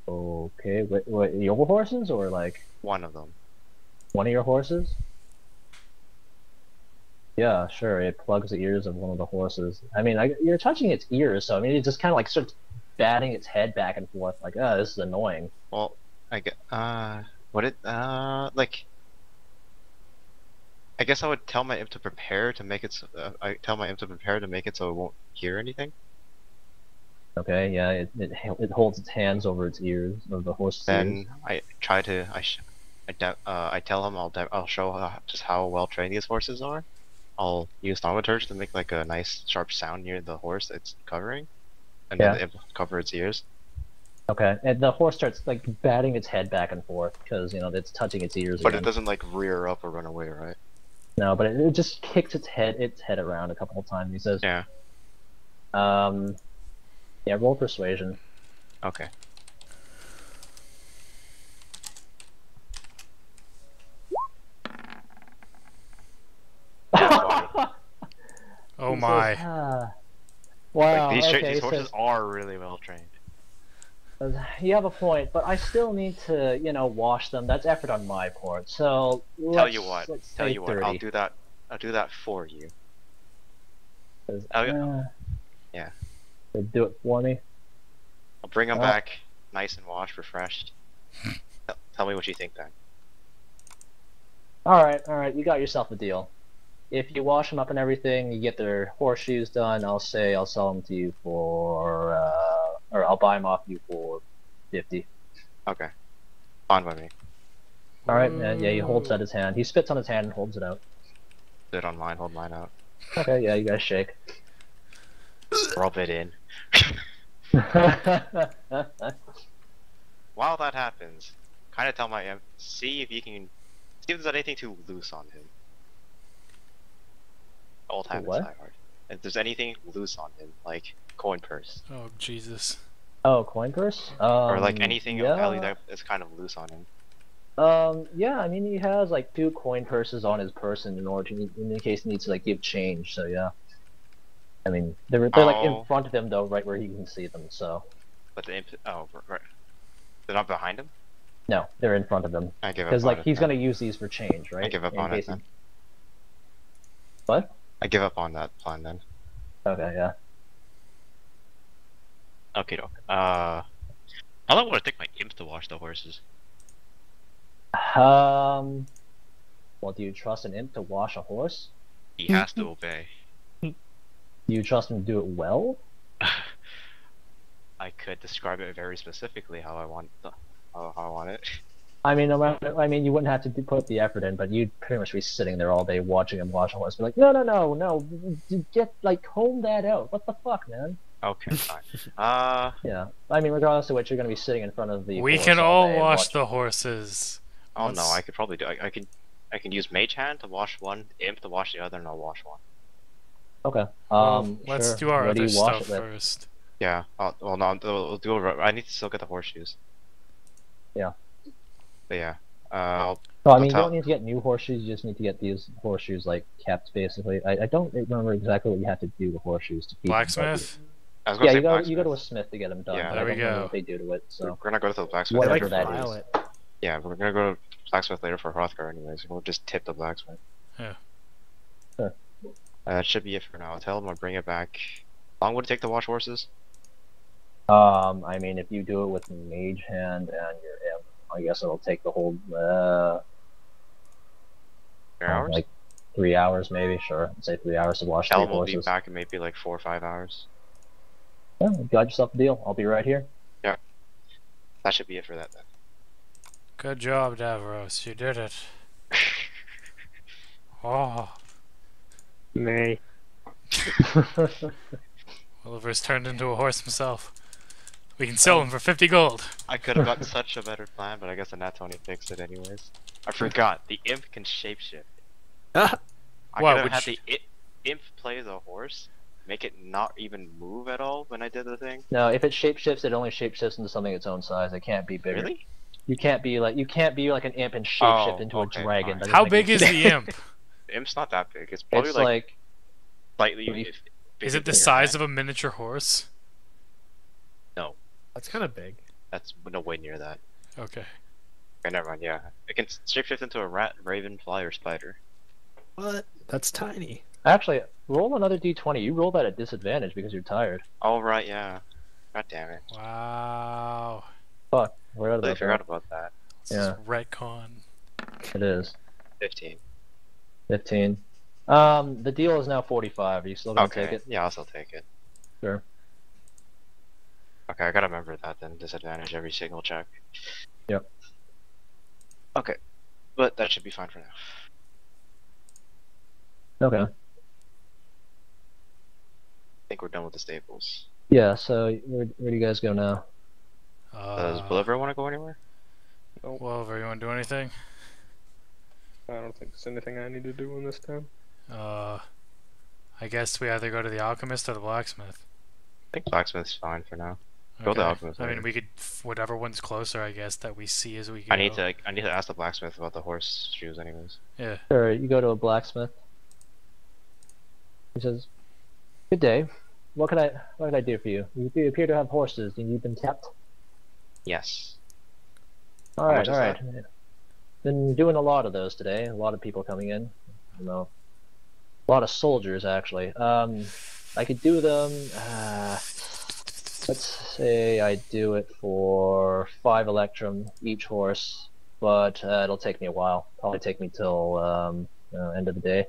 Okay. What your horses or like One of them. one of your horses? Yeah, sure. It plugs the ears of one of the horses. I mean, you're touching its ears, so I mean, it just kind of like starts batting its head back and forth, like, oh, this is annoying. Well, I get, would it, like, I guess I would tell my imp to prepare to make it, I tell my imp to prepare to make it so it won't hear anything. Okay, yeah, it holds its hands over its ears, of the horse's ears. Then I try to, I tell him I'll show just how well trained these horses are. I'll use thaumaturgy to make like a nice sharp sound near the horse it's covering, and then the imp will cover its ears. Okay, and the horse starts like batting its head back and forth because you know it's touching its ears. But again. it doesn't like rear up or run away, right? No, but it just kicks its head around a couple of times. He says, Yeah. Yeah, roll persuasion. Okay. Oh He my. says, wow. Like, okay, these he horses says, are really well trained. you have a point, but I still need to, you know, wash them. That's effort on my part. So Tell you what, let's say 30. I'll do that. I'll do that for you. 'Cause, Yeah. They do it for me. I'll bring them Well- back, nice and washed, refreshed. Tell me what you think then. All right. You got yourself a deal. If you wash them up and everything, you get their horseshoes done. I'll sell them to you for, or I'll buy them off you for 50. Okay. Fine by me. All right, and yeah, he holds out his hand. He spits on his hand and holds it out. Sit on mine, hold mine out. Okay, yeah, you guys shake. Rub it in. While that happens, kind of tell my imp, see if there's anything too loose on him. Old habits What? die hard. If there's anything loose on him, like coin purse, Oh Jesus. Oh, coin purse? or like anything yeah. that is kind of loose on him. Yeah, I mean, he has like 2 coin purses on his person in order to, in case he needs to like give change. So yeah. I mean, they're like in Oh. front of him though, right where he can see them. So But the imp, right. They're not behind him? no, they're in front of him I give up because on like it he's then. gonna use these for change, right? I give up In on it case he- then. What? I give up on that plan then. Okay, yeah. Okay, doke. How long would it take my imp to wash the horses? Well, do you trust an imp to wash a horse? He has to obey. Do you trust him to do it well? I could describe it very specifically how I want it. I mean, no matter, I mean, you wouldn't have to put the effort in, but you'd pretty much be sitting there all day watching him wash a horse. Be like, no, get like comb that out. What the fuck, man? Okay, fine. Yeah, I mean, regardless of which, you're gonna be sitting in front of the. We horse can all all day wash watching- the horses. Oh no, Let's- I could probably do. I can use Mage Hand to wash one, Imp to wash the other, and I'll wash one. Okay. Well, let's sure. do our What do other you wash stuff it with? first. Yeah. Well, no, we'll do. I need to still get the horseshoes. Yeah. But yeah. I'll No, I mean, you tell- don't need to get new horseshoes. You just need to get these horseshoes like kept, basically. I don't remember exactly what you have to do with horseshoes to keep them, but- Blacksmith? I was gonna Yeah, say you go blacksmith. to a smith to get them done. Yeah. but There I we don't remember go. what they do to it. So We're gonna go to the blacksmith. Whatever later. that file is. it. Yeah, we're gonna go to blacksmith later for Hrothgar anyways. We'll just tip the blacksmith. That should be it for now. I'll tell him I'll bring it back. How long would it take to wash horses? I mean, if you do it with Mage Hand and your Imp, I guess it'll take the whole, 3 hours? like 3 hours maybe, sure. I'd say 3 hours to wash Tell 3 him we'll be horses. back in maybe like 4 or 5 hours. Yeah, you got yourself a deal. I'll be right here. That should be it for that then. Good job, Davros. You did it. Oh. Nay. Oliver's turned into a horse himself. We can sell him for 50 gold. I could have gotten such a better plan, but I guess the Nat Tony fixed it anyways. I forgot, the Imp can shapeshift. I Wow, could have had which- the Imp play the horse, make it not even move at all when I did the thing. No, if it shapeshifts, it only shapeshifts into something its own size. It can't be bigger. Really? You can't be like an imp and shapeshift Oh, into okay, a dragon. fine. That How doesn't make big is any the sense. imp? The Imp's not that big. It's probably It's like like slightly. Three- if- Is bigger it the than your size hand. of a miniature horse? That's kind of big. That's no way near that. Okay. Okay, never mind. Yeah, it can shapeshift into a rat, raven, fly, or spider. What? That's tiny. actually roll another d20. You roll that at disadvantage because you're tired. Oh right, yeah. God damn it. Wow. Fuck, we're out I of forgot that. about that. This is retcon. It is 15. 15. The deal is now 45. Are you still gonna Okay. take it? Yeah, I'll still take it. Sure. Okay, I gotta remember that then. Disadvantage every single check. Yep. Okay, but that should be fine for now. Okay. I think we're done with the staples. Yeah. So where do you guys go now? Does Bolivar want to go anywhere? Oliver, you want to do anything? I don't think there's anything I need to do in this town. I guess we either go to the alchemist or the blacksmith. I think blacksmith's fine for now. Go to the alchemist. I mean, we could whatever one's closer, I guess, that we see as we go. I need to ask the blacksmith about the horse shoes, anyways. Yeah. Sure. You go to a blacksmith. He says, "Good day. What can I do for you? You appear to have horses. Do you need them kept?" Yes. All How right, much is all right. Been doing a lot of those today. A lot of people coming in. You know, a lot of soldiers actually. I could do them. Let's say I do it for 5 electrum each horse, but it'll take me a while. Probably take me till end of the day.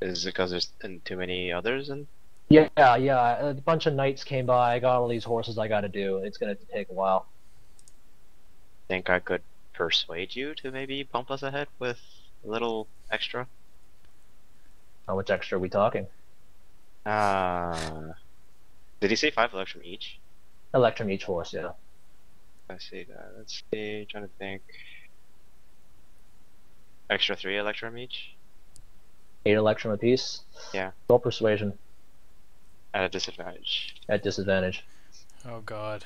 Is it because there's too many others? And Yeah. A bunch of knights came by. I got all these horses I got to do. It's gonna take a while. think I could persuade you to maybe bump us ahead with a little extra? How much extra are we talking? Did he say 5 electrum each? Electrum each horse, yeah. I see that. Let's see. Trying to think. Extra 3 electrum each? 8 electrum apiece. Yeah. Roll persuasion At a disadvantage. at disadvantage. Oh God.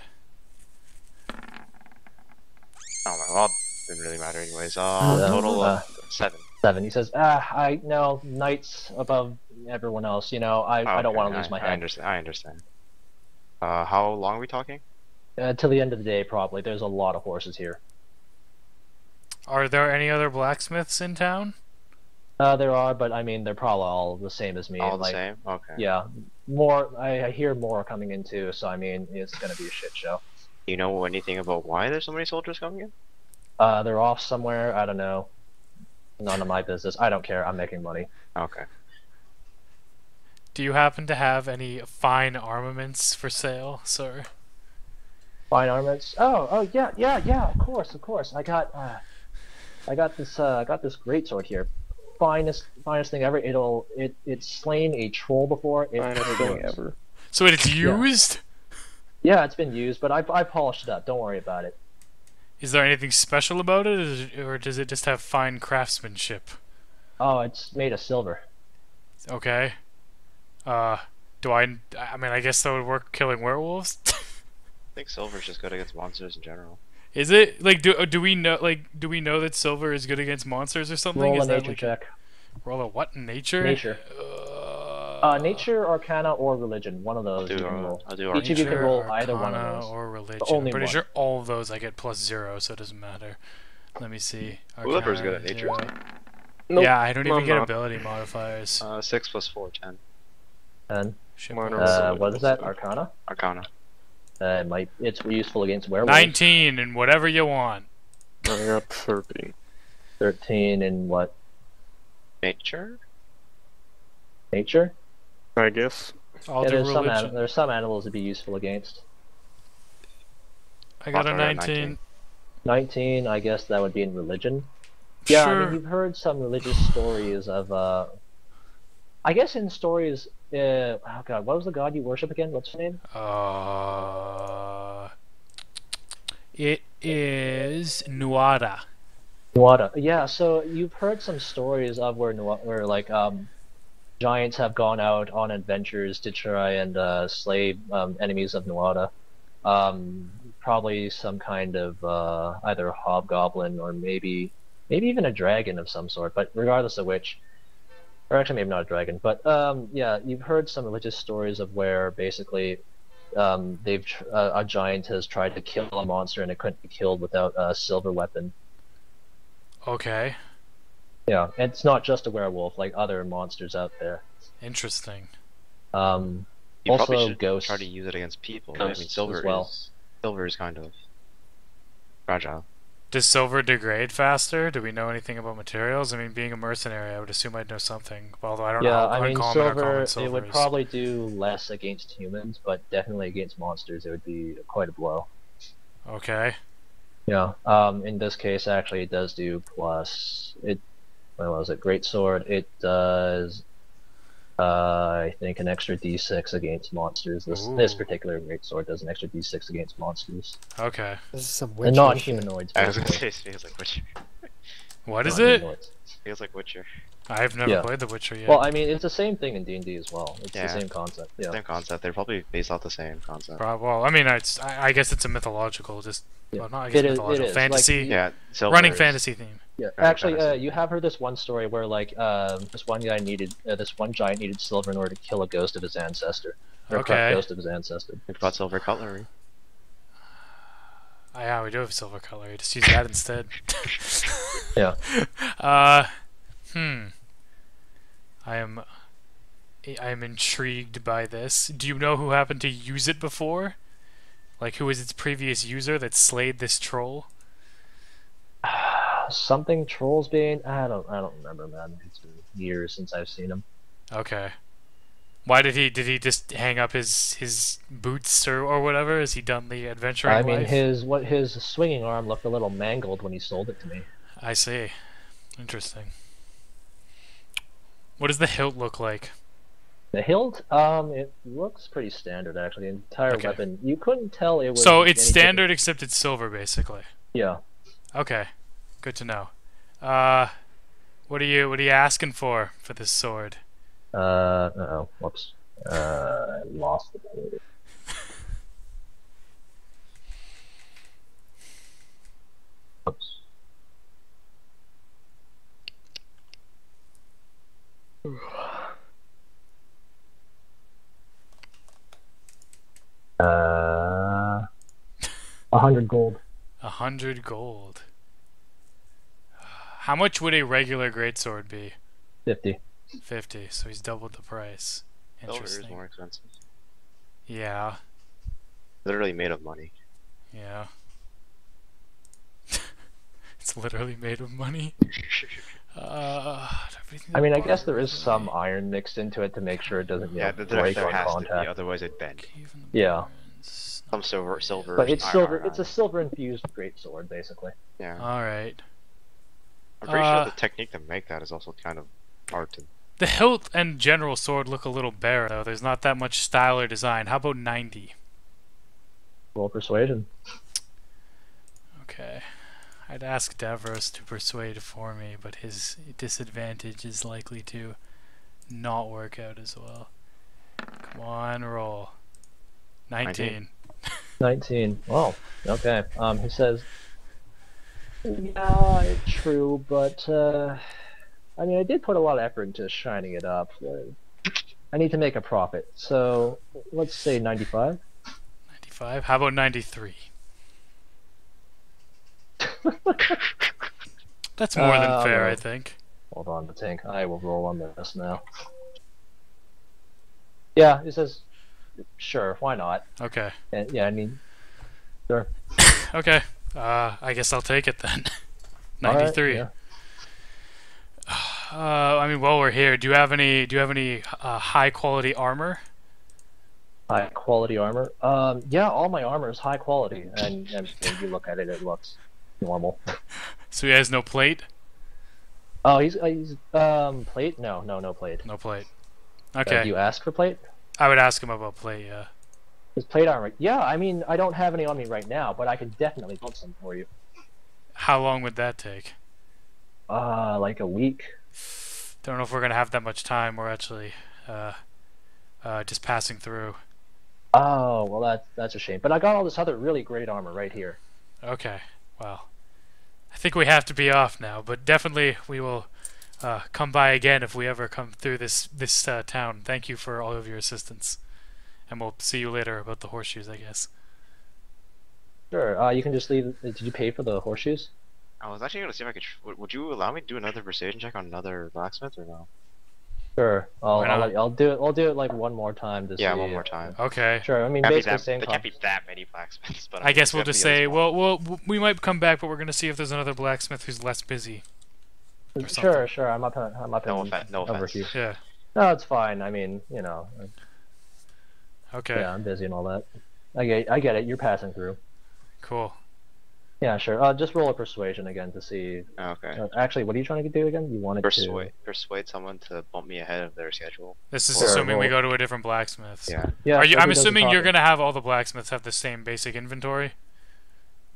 Oh my god, didn't really matter anyways. Yeah, Total of 7. 7. He says, I know knights above everyone else. You know, I don't want to lose my I head. understand. I understand. How long are we talking? Till the end of the day, probably. There's a lot of horses here. Are there any other blacksmiths in town? There are, but I mean, they're probably all the same as me. All the like, same? Okay. Yeah, more. I hear more coming in too. So I mean, it's gonna be a shit show. Do you know anything about why there's so many soldiers coming in? They're off somewhere. I don't know. None of my business. I don't care. I'm making money. Okay. Do you happen to have any fine armaments for sale, sir? Fine armaments. Oh, yeah. Of course. I got this greatsword here. Finest thing ever. It's slain a troll before. Finest thing ever. So it's used? Yeah, it's been used, but I polished it up. Don't worry about it. Is there anything special about it, or does it just have fine craftsmanship? Oh, it's made of silver. Okay. Do I mean, I guess that would work killing werewolves? I think silver's just good against monsters in general. Is it? Like, do we know that silver is good against monsters or something? Roll Is a that nature like check. Roll a what? Nature? Nature. Nature, Arcana, or religion. One of those you can roll. I'll do Each of you can Nature, roll either one Arcana, of those. or religion. only I'm pretty one. sure all of those I get +0, so it doesn't matter. Let me see. Oliver's good at Arcana, nature, 0. too. Nope, Yeah, I don't even I'm get not. ability modifiers. 6 plus 4, 10. And Shit Mine are balls. what is that? religious. Arcana? Arcana. It's useful against werewolves. 19 and whatever you want. I got 30. 13 in what? Nature? Nature? I guess. I'll Yeah, do religion. there's some animals to be useful against. I got a Oh, I got 19. 19, I guess that would be in religion. Yeah, I mean, Sure. you've heard some religious stories of, I guess in stories, oh god, what was the god you worship again? What's his name? It is Nuada. Nuada. Yeah, so you've heard some stories of where like, giants have gone out on adventures to try and, slay, enemies of Nuada. Probably some kind of, either a hobgoblin or maybe even a dragon of some sort, but regardless of which, or actually maybe not a dragon, but yeah, you've heard some religious stories of where basically a giant has tried to kill a monster and it couldn't be killed without a silver weapon. Okay. Yeah, and it's not just a werewolf, like other monsters out there. Interesting. Um, You probably also should ghosts. try to use it against people. I mean, Ghosts silver as well. is kind of fragile. Does silver degrade faster? Do we know anything about materials? I mean, being a mercenary, I would assume I'd know something. Although I don't know Yeah, how I mean, uncommon or common it silver would is. probably do less against humans, but definitely against monsters, it would be quite a blow. Okay. Yeah. In this case, actually, it does do plus. What was it? Great sword. It does. I think an extra D6 against monsters. This Ooh. particular great sword does an extra D6 against monsters, Okay. This is some and Witcher non-humanoids. I was gonna basically. say, it feels like Witcher. What is it? Non-humanoids. Feels like Witcher. I've never Yeah. played The Witcher yet. Well, I mean, it's the same thing in D&D as well. It's Yeah. the same concept. Yeah. Same concept. They're probably based off the same concept. Well, I mean, I guess it's a mythological, just Yeah. well, not I guess It is- mythological, it is. Like, fantasy, Yeah, silver running is- fantasy theme. Yeah, Right, actually, fantasy. you have heard this one story where like this one giant needed silver in order to kill a ghost of his ancestor, or a corrupt Okay. ghost of his ancestor. We've got silver cutlery. Oh, yeah, we do have silver cutlery. Just use that instead. Yeah. I am intrigued by this. Do you know who happened to use it before? Like, who was its previous user that slayed this troll? Something Trollsbane. I don't remember, man. It's been years since I've seen him. Okay. Why did he just hang up his boots or whatever? Has he done the adventuring I mean, life? his swinging arm looked a little mangled when he sold it to me. I see. Interesting. What does the hilt look like? The hilt, it looks pretty standard actually. The entire Okay. weapon, you couldn't tell it was. So it's any standard except it's silver, basically. different- Okay, good to know. What are you asking for this sword? Yeah. Uh-oh. Whoops. I lost the page. Oops. Uh, 100 gold. 100 gold. How much would a regular greatsword be? 50. 50. So he's doubled the price. Silver is Interesting. more expensive. Yeah. Literally made of money. Yeah. It's literally made of money. I mean, I guess there is some iron mixed into it to make sure it doesn't Yeah, break there on has to be, contact. otherwise it'd bend. Yeah. Some silver. But it's iron, silver. iron, It's a silver infused greatsword, basically. Yeah. Alright. I'm pretty sure the technique to make that is also kind of art. The hilt and general sword look a little bare, though. There's not that much style or design. How about 90? Roll persuasion. Okay. I'd ask Davros to persuade for me, but his disadvantage is likely to not work out as well. Come on, roll. 19. 19. Oh, okay. He says, yeah, it's true, but, I mean, I did put a lot of effort into shining it up. I need to make a profit, so let's say 95. 95? How about 93? That's more than fair, well. I think. Hold on, the tank. I will roll on this now. Yeah, it says, sure, why not? Okay. And yeah, I mean, sure. Okay. I guess I'll take it then. All right, 93. yeah. I mean, while we're here, do you have any high quality armor? High quality armor. Yeah, all my armor is high quality, and when you look at it, it looks normal. So he has no plate? Oh, he's plate? No plate. No plate. Do Okay. you ask for plate? I would ask him about plate, yeah. His plate armor. Yeah, I mean, I don't have any on me right now, but I can definitely build some for you. How long would that take? Like a week. Don't know if we're gonna have that much time. We're actually just passing through. Oh, well, that's a shame. But I got all this other really great armor right here. Okay. Well, I think we have to be off now, but definitely we will come by again if we ever come through this town. Thank you for all of your assistance, and we'll see you later about the horseshoes, I guess. Sure. You can just leave. Did you pay for the horseshoes? I was actually gonna see if I could. Would you allow me to do another persuasion check on another blacksmith or no? Sure. Why not? I'll do it. I'll do it like one more time to see. Yeah, one more time. Okay. Sure. I mean, Can't be basically that, same there can't cost. be that many blacksmiths, but I guess we'll it's just definitely say, a small- well, we might come back, but we're gonna see if there's another blacksmith who's less busy. or Sure. something. Sure. I'm up. No in offense. No over offense. here. Yeah. No, it's fine. I mean, you know. Okay. Yeah, I'm busy and all that. I get it. You're passing through. Cool. Yeah, sure. Just roll a persuasion again to see. Okay. Actually, what are you trying to do again? You wanted Persuade someone to bump me ahead of their schedule. This is Sure, assuming we well- go to a different blacksmith. Yeah. Yeah. Are you? so I'm who does the assuming you're talking? gonna have all the blacksmiths have the same basic inventory,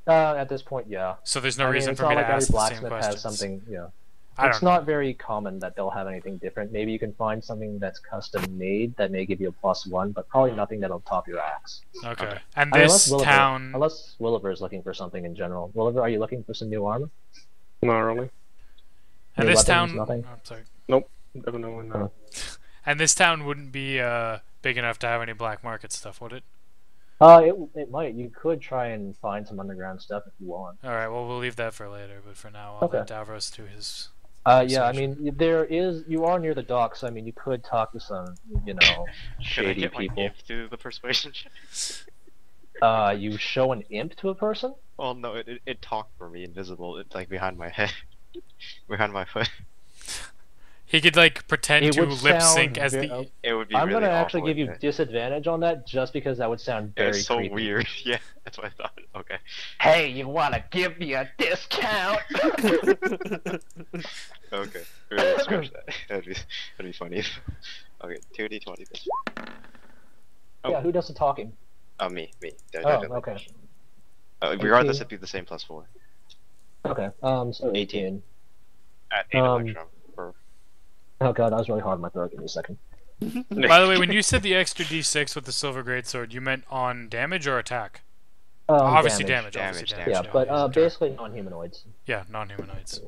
At this point, yeah. so there's no I mean, reason it's for me not to like every ask the same blacksmith questions. has something. Yeah. I It's don't know. not very common that they'll have anything different. Maybe you can find something that's custom made that may give you a +1, but probably nothing that'll top your axe. Okay. Okay. And I mean, this town. Unless Williver is looking for something in general. Williver, are you looking for some new armor? Not really. And Any this weapons, town. nothing? Oh, I'm sorry. Definitely not. And this town wouldn't be big enough to have any black market stuff, would it? It might. You could try and find some underground stuff if you want. All right. Well, we'll leave that for later. But for now, I'll Okay. let Davros do his. Yeah, I mean, you are near the docks. I mean, you could talk to some, Should I shady get my people. imp through the persuasion check? You show an imp to a person? Well, no, it talked for me, invisible. It's like behind my head, behind my foot. He could like pretend It to would lip sync sound as ve- the. It would be I'm really gonna actually awful give you if it- disadvantage on that just because that would sound very It's so creepy. weird. Yeah, that's what I thought. Okay. Hey, you wanna give me a discount? Okay. Really scratch that. That'd be funny. Okay, 2d20. Oh. Yeah, who does the talking? Me. Oh, okay. Regardless, 18. it'd be the same +4. Okay, so 18. 18. At 8 Um, electrum. Per... Oh god, that was really hard in my throat. Give me a second. By the way, when you said the extra D6 with the silver greatsword, you meant on damage or attack? Obviously damage. Obviously Damage, damage. Yeah, but Sure. basically non-humanoids. Yeah, non-humanoids.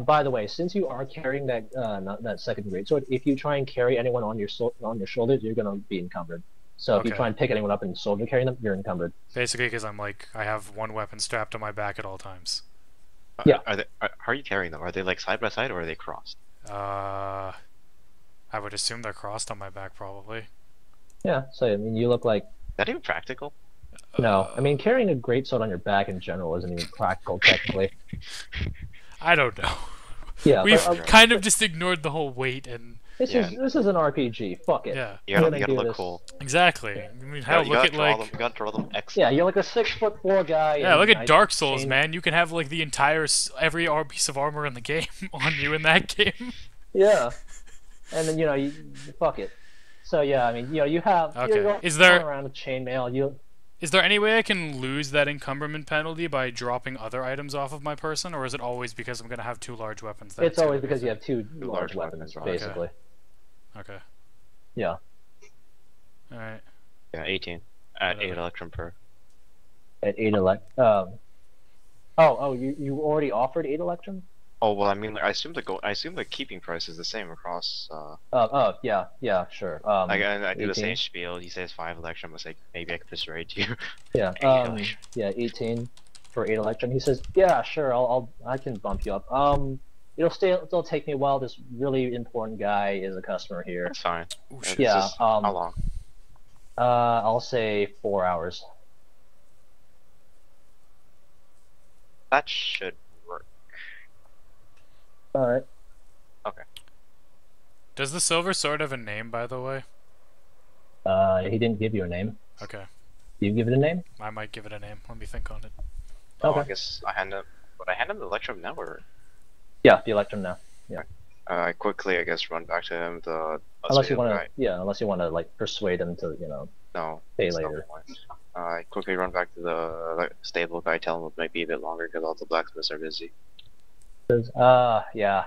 By the way, since you are carrying that second greatsword, if you try and carry anyone on your shoulders, you're gonna be encumbered. So if you Okay. try and pick anyone up and shoulder carrying them, you're encumbered. Basically, because I'm like, I have one weapon strapped to my back at all times. Yeah. How are you carrying them? Are they like side by side or are they crossed? I would assume they're crossed on my back, probably. Yeah. So I mean, you look like Is that even practical? no. I mean, carrying a greatsword on your back in general isn't even practical technically. I don't know. Yeah. We've but, kind of just ignored the whole weight and this is an RPG. Fuck it. yeah, You gotta We're gonna look do this. cool. exactly. I mean, hell, You look gotta at draw like them. You gotta draw them X. Yeah, you're like a 6'4" guy. yeah, and look at I Dark Souls, changed- man. You can have like the entire every piece of armor in the game on you in that game. Yeah. And then you fuck it. So yeah, I mean, you have Okay. you're Is there- going around with chainmail. Is there any way I can lose that encumberment penalty by dropping other items off of my person, or is it always because I'm gonna have two large weapons? It's gonna always be because you fair? have two Two large large weapons, weapons, right. basically. Okay. Yeah. All right. Yeah, 18. At 8 Whatever. electrum per. At 8 you already offered 8 electrum? Oh well, I mean, I assume the keeping price is the same across. Yeah, sure. I do the 18. same spiel. He says 5 electrum. I was like, maybe I could persuade you. Yeah. 8 electrum. Yeah, 18 for 8 electrum. He says, yeah, sure. I can bump you up. It'll take me a while. This really important guy is a customer here. That's fine. Oh It's shit. Yeah. just, how long? I'll say 4 hours. That should work. All right. Does the silver sword have a name, by the way? He didn't give you a name. Okay. Do you give it a name? I might give it a name. Let me think on it. Oh, I Okay. guess I hand him. Would I hand him the Electrum now, or Yeah, the Electrum now. I quickly, I guess, run back to him. The Unless you Australian want guy. to, yeah, unless you want to like persuade him to, No, pay it's no later. point. I quickly run back to the stable guy, tell him it might be a bit longer because all the blacksmiths are busy. Yeah.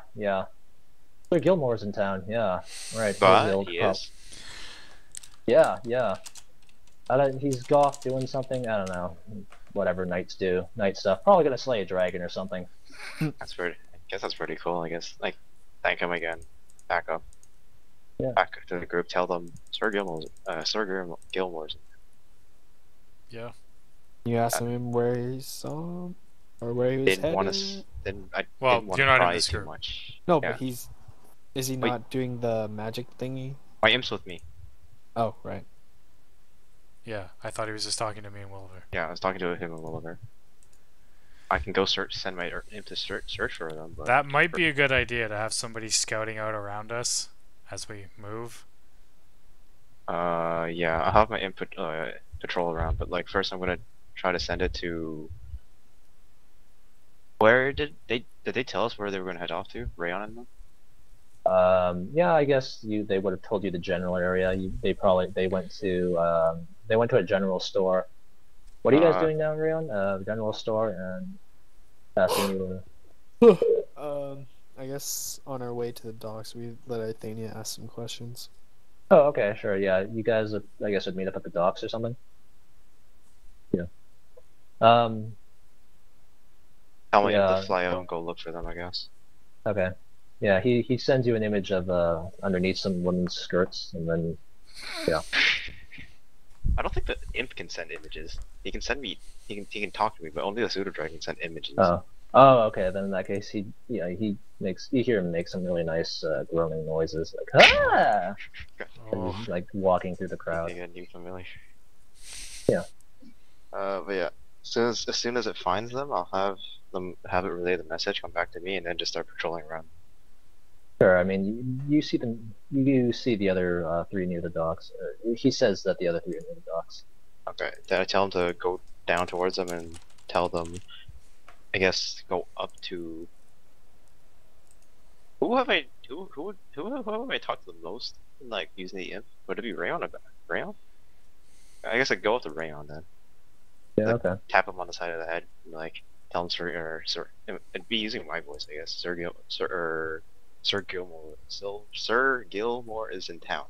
Sir Gilmore's in town. Yeah, right. But he is. Yeah. He's off doing something. I don't know. Whatever knights do, night stuff. Probably gonna slay a dragon or something. That's pretty. I guess that's pretty cool. I guess like thank him again. Back up. Yeah. Back to the group. Tell them Sir Gilmore's. Yeah. You asked him where he saw him, or where he was Didn't headed. want to. I Well, didn't want you're to not in pry this too group. much. No, Yeah. but he's. Is he Wait. not doing the magic thingy? My imp's with me. Oh, right. Yeah. I thought he was just talking to me and Williver. Yeah, I was talking to him and Williver. I can go send my imp to search for them. But That might be a good idea to have somebody scouting out around us as we move. yeah, I'll have my imp patrol around, but like first I'm gonna try to send it to. Where did they tell us where they were gonna head off to? Rayon and them? Yeah, I guess they would have told you the general area. They went to a general store. What are you guys doing now, Rion? General store and passing you. I guess on our way to the docks, we let Athenia ask some questions. Oh, okay, sure. Yeah, you guys, I guess, would meet up at the docks or something. Yeah. Tell my imp Yeah. to fly out and go look for them, I guess. Okay. Yeah, he sends you an image of underneath some women's skirts, and then I don't think the imp can send images. He can send me. He can talk to me, but only the pseudo dragon can send images. Oh, okay. Then in that case, you hear him make some really nice groaning noises, like ah, Oh. and, like walking through the crowd. Again, you familiar? Yeah. But yeah, as soon as it finds them, I'll have it relay the message, come back to me, and then just start patrolling around. Sure. I mean, you see them. You see the other three near the docks. He says that the other three are near the docks. Okay. Then I tell him to go down towards them and tell them, I guess, go up to. Who have I talked to the most? Like using the imp? Would it be Rayon or Rayon? I guess I'd go up to Rayon then. Yeah. Like, Okay. Tap him on the side of the head and like tell him Sir. It'd be using my voice, I guess. Sir Gilmore. Sir Gilmore is in town.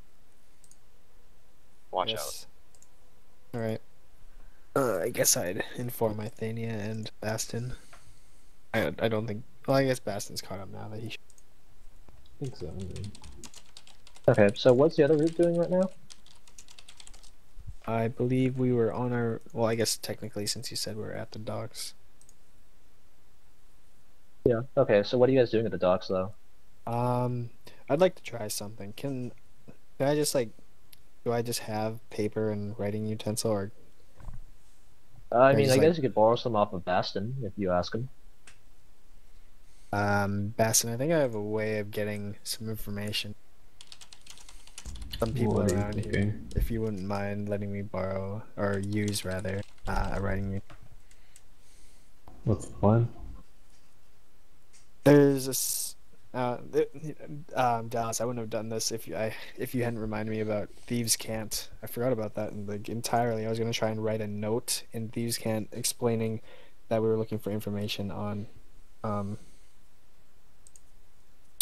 Watch out. Alright. I guess I'd inform Athenia and Bastin. I don't think. Well, I guess Bastin's caught up now that he. I think so. I mean, Okay. So what's the other group doing right now? I believe we were on our. Well, I guess technically, since you said we were at the docks. Yeah. Okay. So what are you guys doing at the docks, though? I'd like to try something. Can I just like? Do I just have paper and writing utensil, or I Or mean, just I like- guess you could borrow some off of Bastin if you ask him. Bastin? I think I have a way of getting some information. Some people what are you around here, thinking? if you wouldn't mind letting me borrow or use rather a writing utensil. What's the plan? There's Dallas, I wouldn't have done this if you hadn't reminded me about Thieves' Cant. I forgot about that entirely. I was gonna try and write a note in Thieves' Cant explaining that we were looking for information on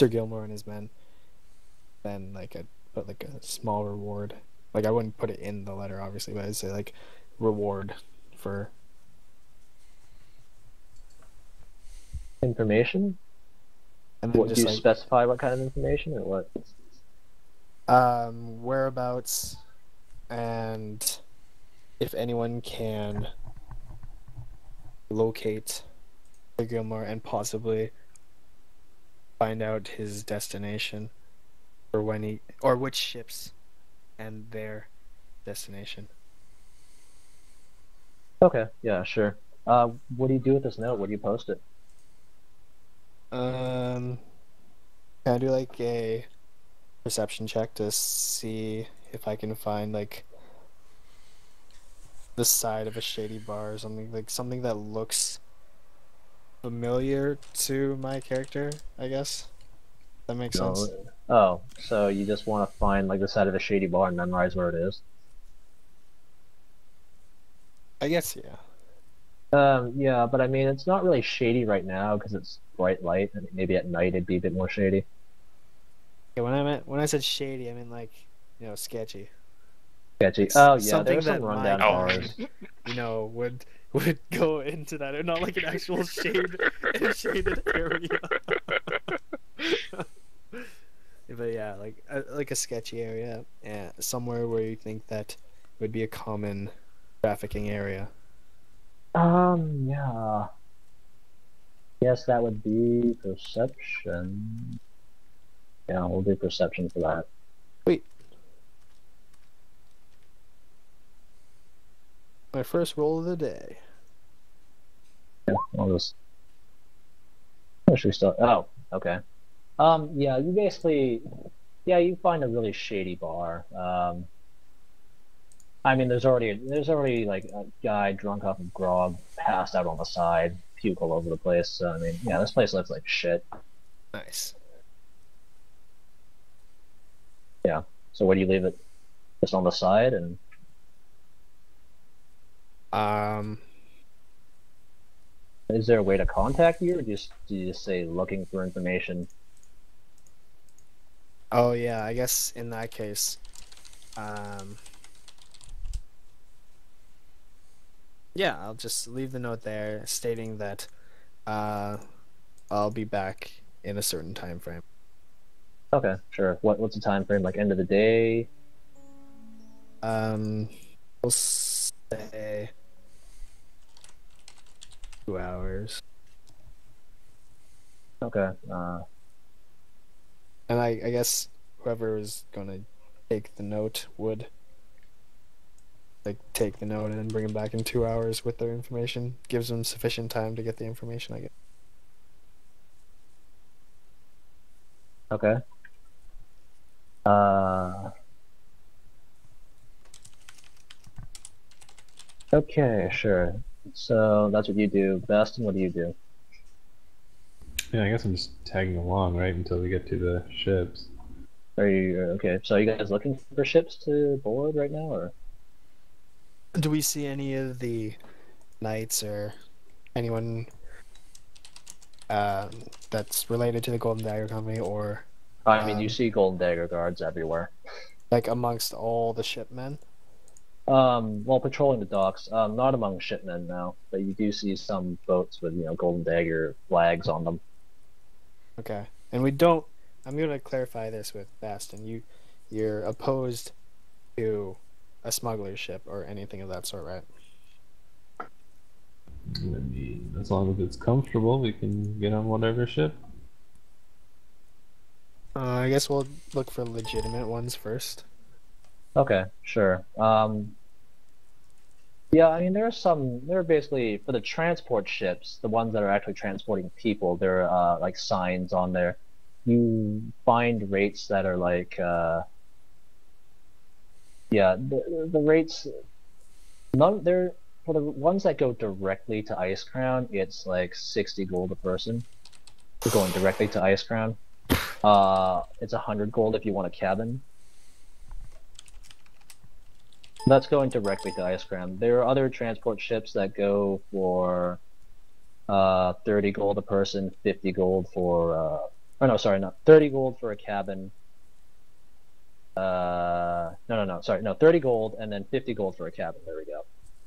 Sir Gilmore and his men. Then I'd put like a small reward. Like I wouldn't put it in the letter obviously, but I'd say like reward for Information? and then What, do just you like specify what kind of information or what? whereabouts and if anyone can locate Sir Gilmore and possibly find out his destination, or which ships and their destination. Okay, yeah, sure. What do you do with this note? Where do you post it? Can I do like a perception check to see if I can find like the side of a shady bar or something, like something that looks familiar to my character, I guess. That makes sense. No. Oh, so you just want to find like the side of a shady bar and memorize where it is? I guess, yeah. Yeah, but I mean, it's not really shady right now because it's bright light. I mean, maybe at night it'd be a bit more shady. Yeah, when I said shady, I mean like, sketchy. Sketchy. Like Oh yeah, there something are some that my rundown bars. kind, would go into that, or not like an actual shaded area. But yeah, like a sketchy area, yeah, somewhere where you think that would be a common trafficking area. Yeah. Yes, that would be perception. Yeah, we'll do perception for that. Wait, my first roll of the day. Yeah, I'll just. Oh, should we still? Oh, okay. Yeah, you basically, yeah, you find a really shady bar. I mean, there's already like a guy drunk off of grog, passed out on the side, puke all over the place. So I mean, yeah, this place looks like shit. Nice. Yeah. So where do you leave it? Just on the side, and Um, is there a way to contact you, or do you just say looking for information? oh yeah, I guess in that case, yeah, I'll just leave the note there stating that I'll be back in a certain time frame. Okay, sure. What's the time frame? Like end of the day? We'll say 2 hours. Okay. And I guess whoever is gonna take the note would like take the note and then bring him back in 2 hours with their information. Gives them sufficient time to get the information, I guess. Okay. Okay, sure. So that's what you do. Bastin, what do you do? Yeah, I guess I'm just tagging along, right, until we get to the ships. Are you okay? So are you guys looking for ships to board right now, or? Do we see any of the knights or anyone that's related to the Golden Dagger Company, or I mean, you see Golden Dagger guards everywhere. like amongst all the shipmen? While patrolling the docks, not among shipmen now, but you do see some boats with, Golden Dagger flags on them. Okay, and we don't. I'm gonna clarify this with Bastin. You're opposed to a smuggler ship or anything of that sort, right? I mean, as long as it's comfortable, we can get on whatever ship. I guess we'll look for legitimate ones first. Okay, sure. Yeah, I mean, there are basically, for the transport ships, the ones that are actually transporting people, there are, like, signs on there. You find rates that are, like, yeah, the rates, they're, for the ones that go directly to Ice Crown, it's, like, 60 gold a person. For going directly to Ice Crown. It's 100 gold if you want a cabin. That's going directly to Ice Crown. There are other transport ships that go for 30 gold a person, 50 gold for oh no, sorry, not 30 gold for a cabin. No, sorry, no, 30 gold and then 50 gold for a cabin. There we go.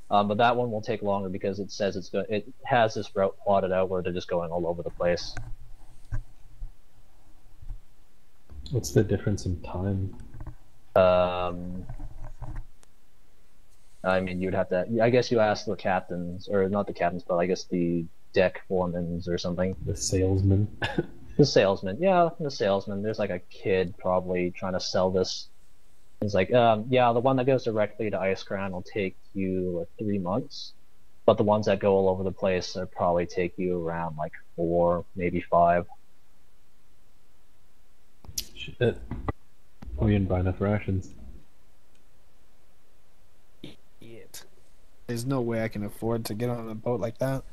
But that one will take longer because it says it has this route plotted out where they're just going all over the place. What's the difference in time? I mean, you'd have to. I guess you ask the captains, or not the captains, but I guess the deck foremans or something. The salesman. The salesman, yeah, the salesman. There's like a kid probably trying to sell this. He's like, yeah, the one that goes directly to Ice Crown will take you like 3 months, but the ones that go all over the place will probably take you around like 4, maybe 5. Shit. We didn't buy enough rations. Shit. There's no way I can afford to get on a boat like that.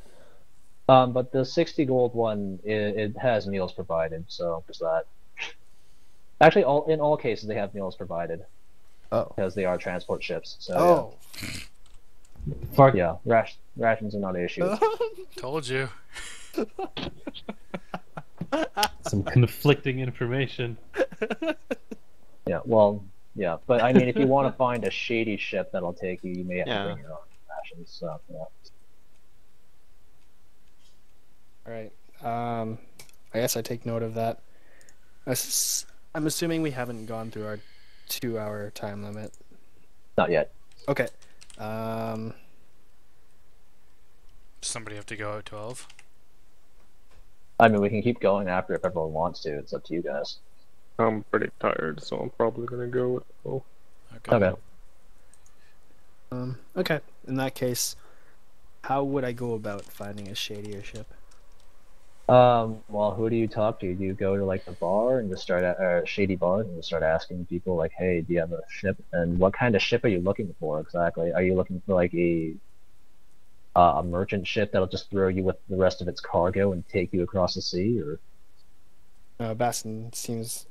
But the 60 gold one, it has meals provided, so there's that. Actually, in all cases they have meals provided Oh. because they are transport ships. So Oh. Fuck. yeah, rations are not an issue. Told you. Some conflicting information. Yeah, well, yeah, but I mean, if you want to find a shady ship that'll take you, you may have Yeah. to bring your own rations. So yeah. All right. I guess I take note of that. I'm assuming we haven't gone through our 2-hour time limit. Not yet. Okay. Does somebody have to go at 12? I mean, we can keep going after if everyone wants to. It's up to you guys. I'm pretty tired, so I'm probably gonna go with. Oh, Okay. Okay. In that case, how would I go about finding a shadier ship? Well, who do you talk to? Do you go to like the bar and just start at shady bars and just start asking people like, "Hey, do you have a ship? And what kind of ship are you looking for exactly? Are you looking for like a merchant ship that'll just throw you with the rest of its cargo and take you across the sea, or Baston seems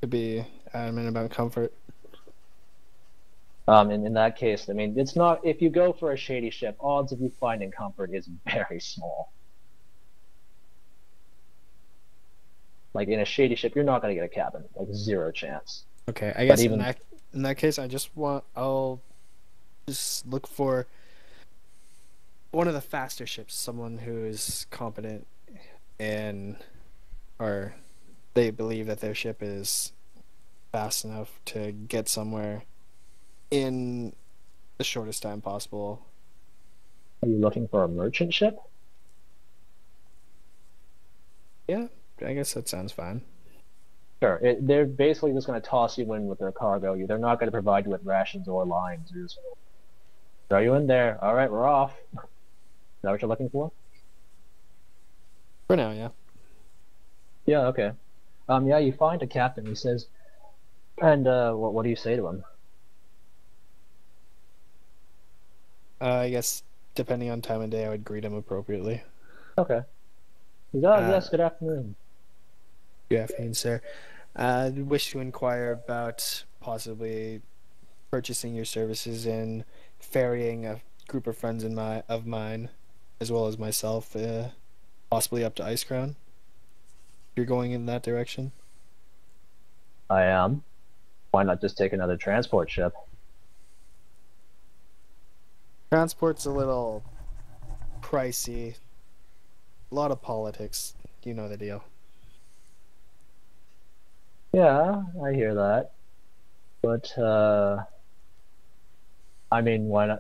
to be adamant about comfort. in that case, I mean, it's not. If you go for a shady ship, odds of you finding comfort is very small. Like in a shady ship, you're not gonna get a cabin. Like 0 chance. Okay, I guess even- in that case, I'll just look for one of the faster ships, someone who is competent and or they believe that their ship is fast enough to get somewhere in the shortest time possible. Are you looking for a merchant ship? Yeah, I guess that sounds fine. Sure. They're basically just going to toss you in with their cargo. They're not going to provide you with rations or lines. They're just gonna throw you in there. All right, we're off. Is that what you're looking for? For now, yeah. Yeah. Okay. Yeah. You find a captain. He says, and what do you say to him? I guess depending on time of day, I would greet him appropriately. Okay. He's, oh, yes. Good afternoon. Good afternoon, sir. I wish to inquire about possibly purchasing your services and ferrying a group of friends of mine, as well as myself, possibly up to Ice Crown. You're going in that direction? I am. Why not just take another transport ship? Transport's a little pricey. A lot of politics. You know the deal. Yeah, I hear that. But I mean, why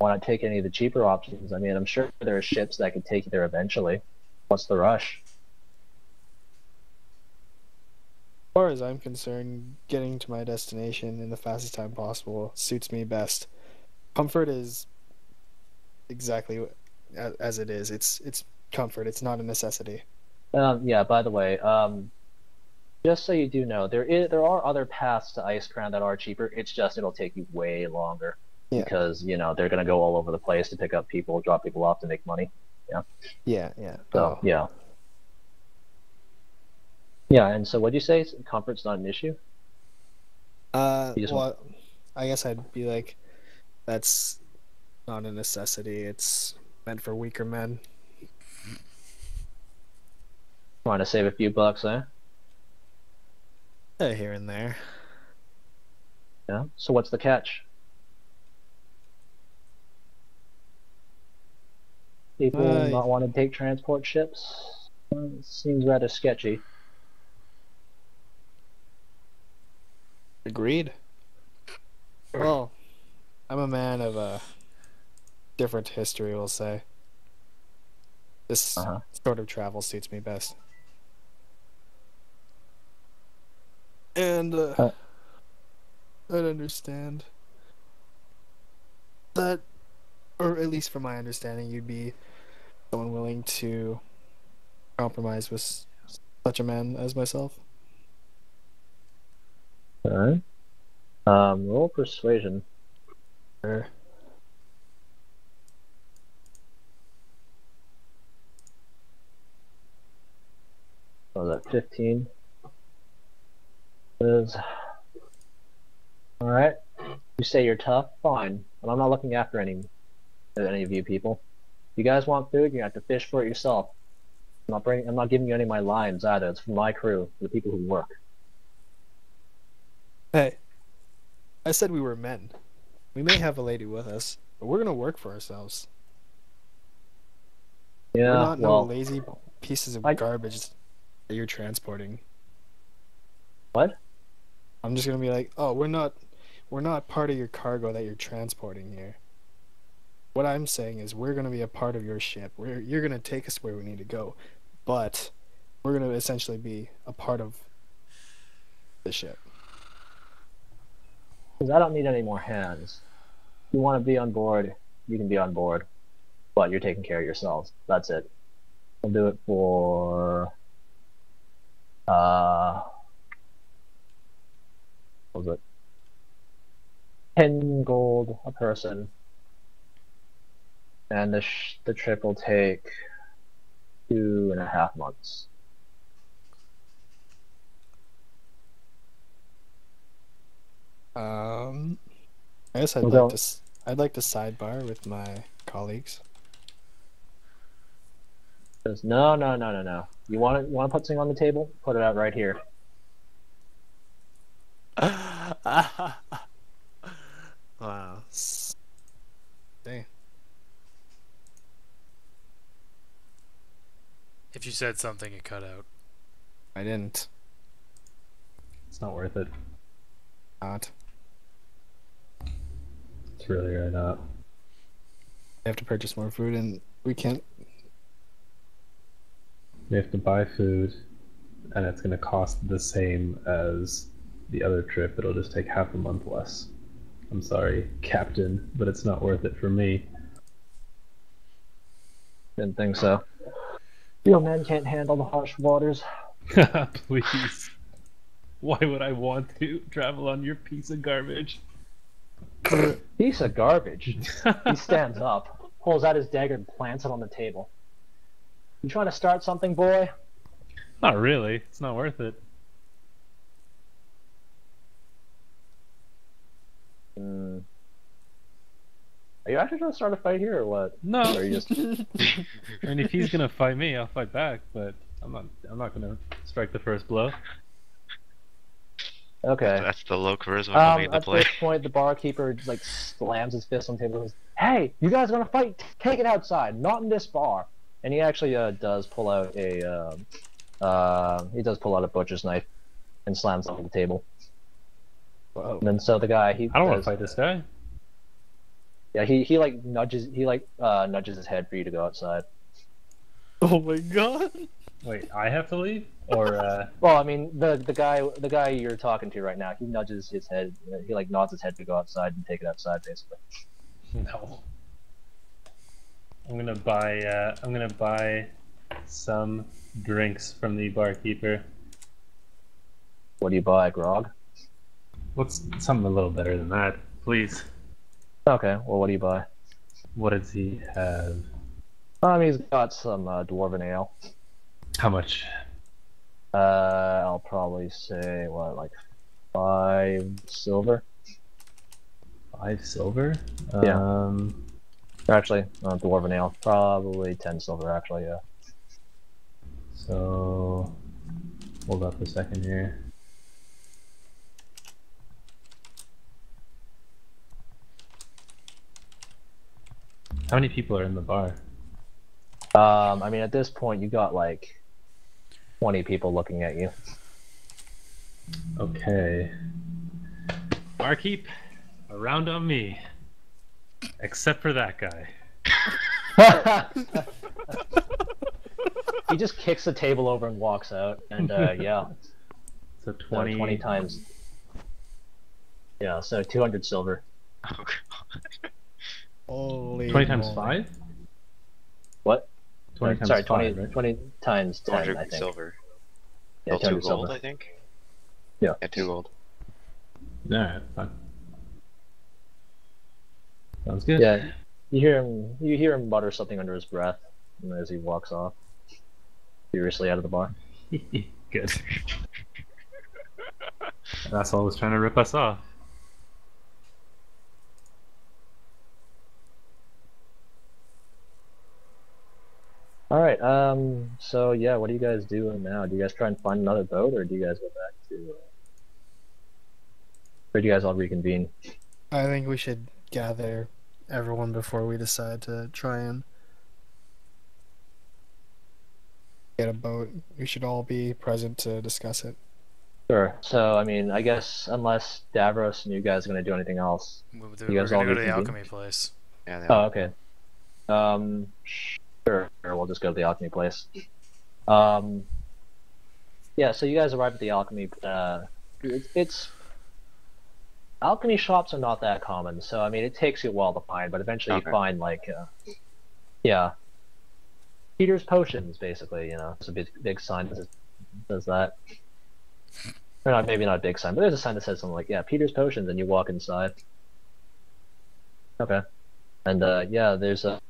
not take any of the cheaper options? I mean, I'm sure there are ships that could take you there eventually. What's the rush? As far as I'm concerned, getting to my destination in the fastest time possible suits me best. Comfort is exactly as it is. It's comfort. It's not a necessity. Yeah, by the way, just so you do know, there are other paths to Ice Crown that are cheaper. It's just it'll take you way longer. Yeah. Because, they're gonna go all over the place to pick up people, drop people off to make money. Yeah. So yeah. Yeah, and so what'd you say? Comfort's not an issue? You just Well, I guess I'd be like, that's not a necessity. It's meant for weaker men. Trying to save a few bucks, eh? Here and there. Yeah. So what's the catch? People not want to take transport ships? Seems rather sketchy. Agreed. Well, I'm a man of a different history, we'll say. This Uh-huh. sort of travel suits me best. And I'd understand that, or at least from my understanding, you'd be someone willing to compromise with such a man as myself. Alright. Roll persuasion. Sure. Was that 15? Is alright. You say you're tough, fine. But I'm not looking after any of you people. If you guys want food, you have to fish for it yourself. I'm not giving you any of my lines either. It's for my crew, for the people who work. Hey, I said we were men. We may have a lady with us, but we're gonna work for ourselves. Yeah, We're not no well, lazy pieces of garbage that you're transporting. what? I'm just gonna be like, oh, we're not part of your cargo that you're transporting here. What I'm saying is we're gonna be a part of your ship. You're gonna take us where we need to go, but we're gonna essentially be a part of the ship. Because I don't need any more hands. If you want to be on board, you can be on board. But you're taking care of yourselves. That's it. I'll do it for... what was it? 10 gold a person. And the trip will take 2.5 months. I guess I'd We'll like to I'd like to sidebar with my colleagues. Says, no. You want to put something on the table? Put it out right here. Wow. Dang. If you said something, it cut out. I didn't. It's not worth it. Not. It's really not. I have to purchase more food, and we can't. We have to buy food, and it's going to cost the same as the other trip. It'll just take half a month less. I'm sorry, Captain, but it's not worth it for me. Didn't think so. Real men can't handle the harsh waters. Please. Why would I want to travel on your piece of garbage? Piece of garbage. He stands up, pulls out his dagger, and plants it on the table. You trying to start something, boy? Not really. It's not worth it. Are you actually trying to start a fight here, or what? No. Or are you just... I mean, if he's gonna fight me, I'll fight back. But I'm not gonna strike the first blow. Okay. That's the low charisma coming into At play. this point, the barkeeper like slams his fist on the table and goes, "Hey, you guys want to fight? Take it outside, not in this bar." And he actually does pull out a butcher's knife and slams it on the table. Whoa. And then so the guy I don't want to fight this guy. Yeah, he like nudges his head for you to go outside. Oh my god. Wait, I have to leave? Or Well, I mean the guy you're talking to right now, he nudges his head. He like nods his head to go outside and take it outside, basically. no. I'm gonna buy some drinks from the barkeeper. What do you buy, grog? What's something a little better than that, please? Okay, well, what do you buy? What does he have? He's got some dwarven ale. How much? I'll probably say what, like 5 silver. 5 silver? Yeah. Actually, dwarven ale, probably 10 silver. Actually, yeah. So, hold up a second here. How many people are in the bar? I mean, at this point, you got like 20 people looking at you. Okay. Barkeep, around on me. Except for that guy. he just kicks the table over and walks out. And yeah, So so 20. 20 times. Yeah, so 200 silver. Oh, God. Holy 20 times moly. 5? What? 20 times Sorry, 5, 20, right? 20 times 10, 200 I think. silver. Yeah, Still 2 200 gold, silver. I think. Yeah. Yeah, 2 gold. Alright, fine. Sounds good. Yeah, you hear him mutter something under his breath as he walks off, furiously out of the bar. Good. That's all was trying to rip us off. Alright, so yeah, what are you guys doing now? Do you guys try and find another boat, or do you guys go back to, or do you guys all reconvene? I think we should gather everyone before we decide to try and get a boat. We should all be present to discuss it. Sure, so, I mean, I guess, unless Davros and you guys are gonna do anything else. We're You guys gonna all go to the reconvene? alchemy place. Yeah, they Oh, are. okay. Sure, we'll just go to the alchemy place. Yeah, so you guys arrive at the alchemy, it's alchemy shops are not that common, so I mean it takes you a while to find, but eventually Okay. you find like yeah, Peter's Potions basically. You know, it's a big sign that says that. Or not, maybe not a big sign, but there's a sign that says something like, yeah, Peter's Potions, and you walk inside. Okay, and yeah, there's a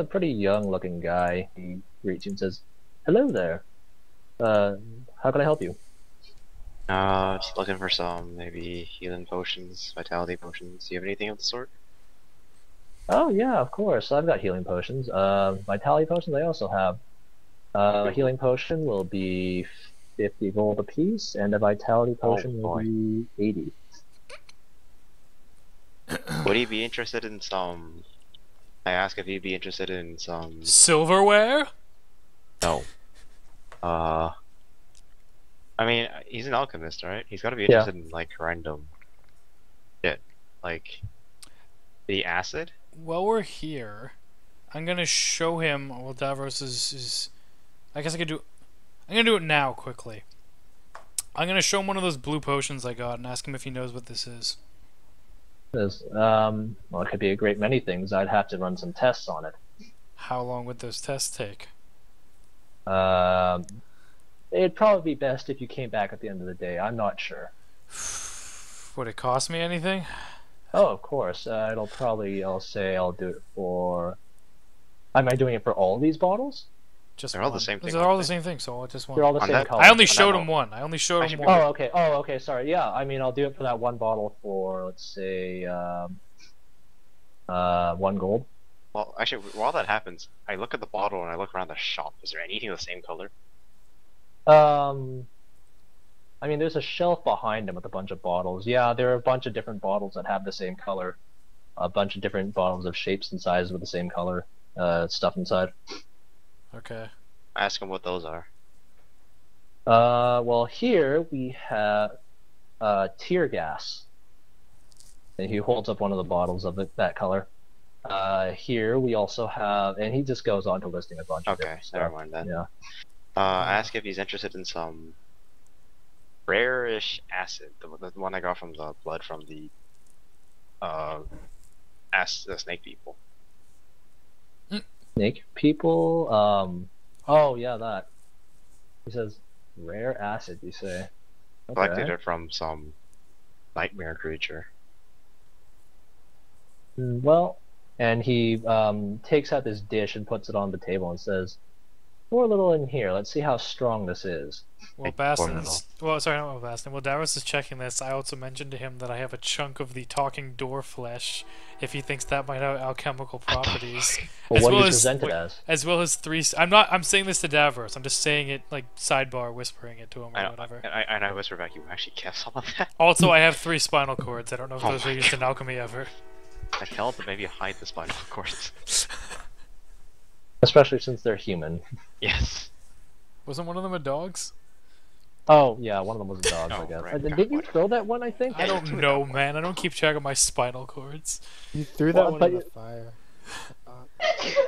pretty young looking guy. He greets you and says, "Hello there. How can I help you?" Just looking for some maybe healing potions, vitality potions. Do you have anything of the sort? Oh yeah, of course. I've got healing potions. Vitality potions I also have. A healing potion will be 50 gold apiece, and a vitality potion will boy. be 80. Would he be interested in some? I ask if he'd be interested in some. Silverware? No. I mean, he's an alchemist, right? He's got to be Yeah. interested in like random shit, like the acid. While we're here, I'm gonna show him. Well, Davros is. I guess I could do. I'm gonna do it now quickly. I'm gonna show him one of those blue potions I got and ask him if he knows what this is. Well, it could be a great many things. I'd have to run some tests on it. How long would those tests take? It'd probably be best if you came back at the end of the day. I'm not sure. Would it cost me anything? Oh, of course. It'll probably. I'll say I'll do it for. Am I doing it for all these bottles? Just They're all the one. same thing, They're all aren't the they? same thing, so I just They're all want. the On same that- color. I only on showed that him note. one. I only showed him Actually, one. Oh, okay. Oh, okay. Sorry. Yeah, I mean, I'll do it for that one bottle for, let's say, 1 gold. Well, actually, while that happens, I look at the bottle and I look around the shop. Is there anything the same color? I mean, there's a shelf behind him with a bunch of bottles. Yeah, there are a bunch of different bottles that have the same color. A bunch of different bottles of shapes and sizes with the same color stuff inside. Okay. I ask him what those are. Well, here we have tear gas. And he holds up one of the bottles of that color. Here we also have, and he just goes on to listing a bunch of Okay, different stuff. never mind then. Yeah. Ask if he's interested in some rare-ish acid, the one I got from the blood from the the snake people. Snake people. Oh yeah, that. He says rare acid. You say. Collected Okay. it from some nightmare creature. Well, and he takes out this dish and puts it on the table and says, "Pour a little in here. Let's see how strong this is." Well, Like, pour it Baston's. Well, sorry, not Baston. Well, Davros is checking this. I also mentioned to him that I have a chunk of the talking door flesh. If he thinks that might have alchemical properties, Well, As what do well you as- present it wait. as? as well as 3. I'm not. I'm saying this to Davros. I'm just saying it like sidebar, whispering it to him or I, whatever. and I whisper back, you actually kept some of that? Also, I have 3 spinal cords. I don't know if Oh those were my used in alchemy ever. I tell him to maybe hide the spinal cords. Especially since they're human. Yes. Wasn't one of them a dog's? Oh yeah, one of them was a dog, I Oh, guess. right, Did you okay. throw that one? I think. I don't know, man. I don't keep track of my spinal cords. You threw Well, that one but in you- the fire.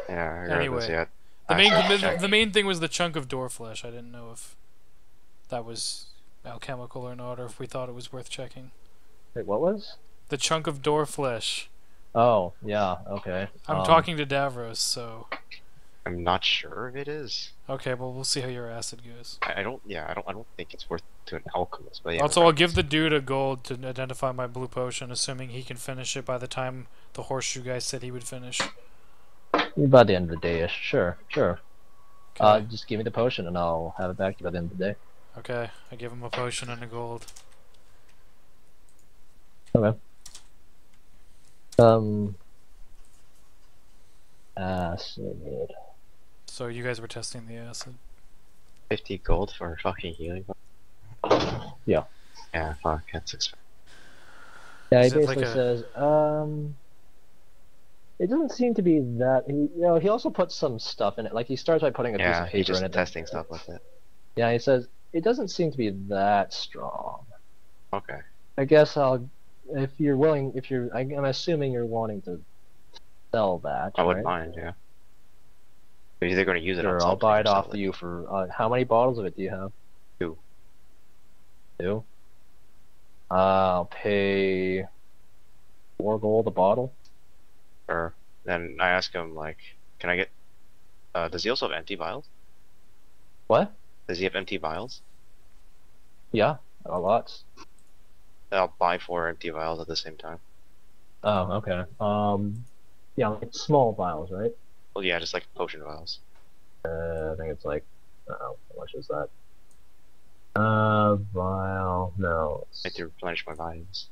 Yeah, regardless, Anyway. yeah. The main thing was the chunk of door flesh. I didn't know if that was alchemical or not, or if we thought it was worth checking. Wait, what was? The chunk of door flesh. Oh, yeah, okay. I'm talking to Davros, so. I'm not sure if it is. Okay, well we'll see how your acid goes. I don't think it's worth to an alchemist. But yeah, Also, I'll give the dude a gold to identify my blue potion, assuming he can finish it by the time the horseshoe guy said he would finish. By the end of the day-ish. Sure, sure. Okay. Just give me the potion and I'll have it back to you by the end of the day. Okay, I give him a potion and a gold. Okay. Acid. So you guys were testing the acid. 50 gold for fucking healing. Yeah. Yeah, fuck, that's expensive. Yeah, he Is it basically like a- says, it doesn't seem to be that. He also puts some stuff in it. Like he starts by putting a piece Yeah, of he paper just in it. testing stuff with it. Yeah, he says it doesn't seem to be that strong. Okay. I guess if you're willing, I'm assuming you're wanting to sell that. I wouldn't right? mind, yeah. Maybe they're going to use it on Sure, I'll something buy or it off sell you for. How many bottles of it do you have? 2. 2. I'll pay 4 gold a bottle. Or then I ask him like, can I get? Does he also have empty vials? What? Does he have empty vials? Yeah, a lot. I'll buy 4 empty vials at the same time. Oh, okay. Yeah, like small vials, right? Well, yeah, just like potion vials. I think it's like, how much is that? Vial, no. I have to replenish my vials.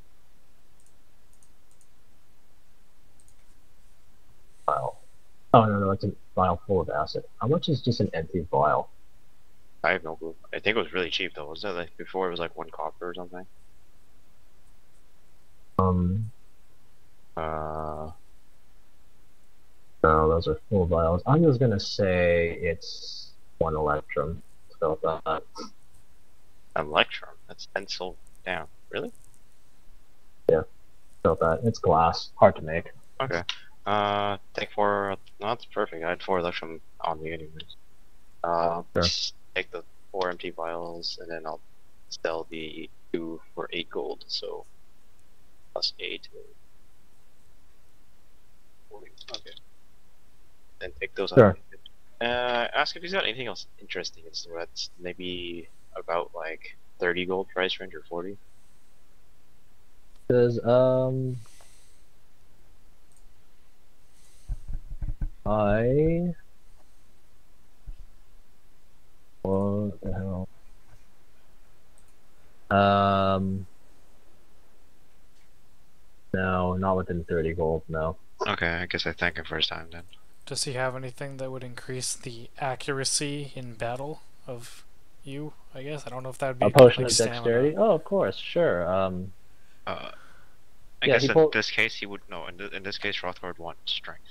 Vial. Oh, no, it's a vial full of acid. How much is just an empty vial? I have no clue. I think it was really cheap though. Wasn't it like before it was like 1 copper or something? No, those are full vials. I'm just gonna say it's 1 electrum. Let's go with that. Electrum. That's 10 sold down. Really? Go with that. It's glass. Hard to make. Okay. Take 4. No, that's perfect. I had 4 electrum on me anyways. Sure. Just take the 4 empty vials and then I'll sell the 2 for 8 gold. So plus 8. 40. Okay. Then take those out. Sure. Ask if he's got anything else interesting in store that's maybe about like 30 gold price range or 40. Because, what the hell? No, not within 30 gold, no. Okay, I guess I thank him for his time then. Does he have anything that would increase the accuracy in battle of you? I guess I don't know if that would be A potion like of stamina. dexterity? Oh, of course, sure. I Yeah, guess he in pulled- this case he would no. In this case, Rothgar would want strength,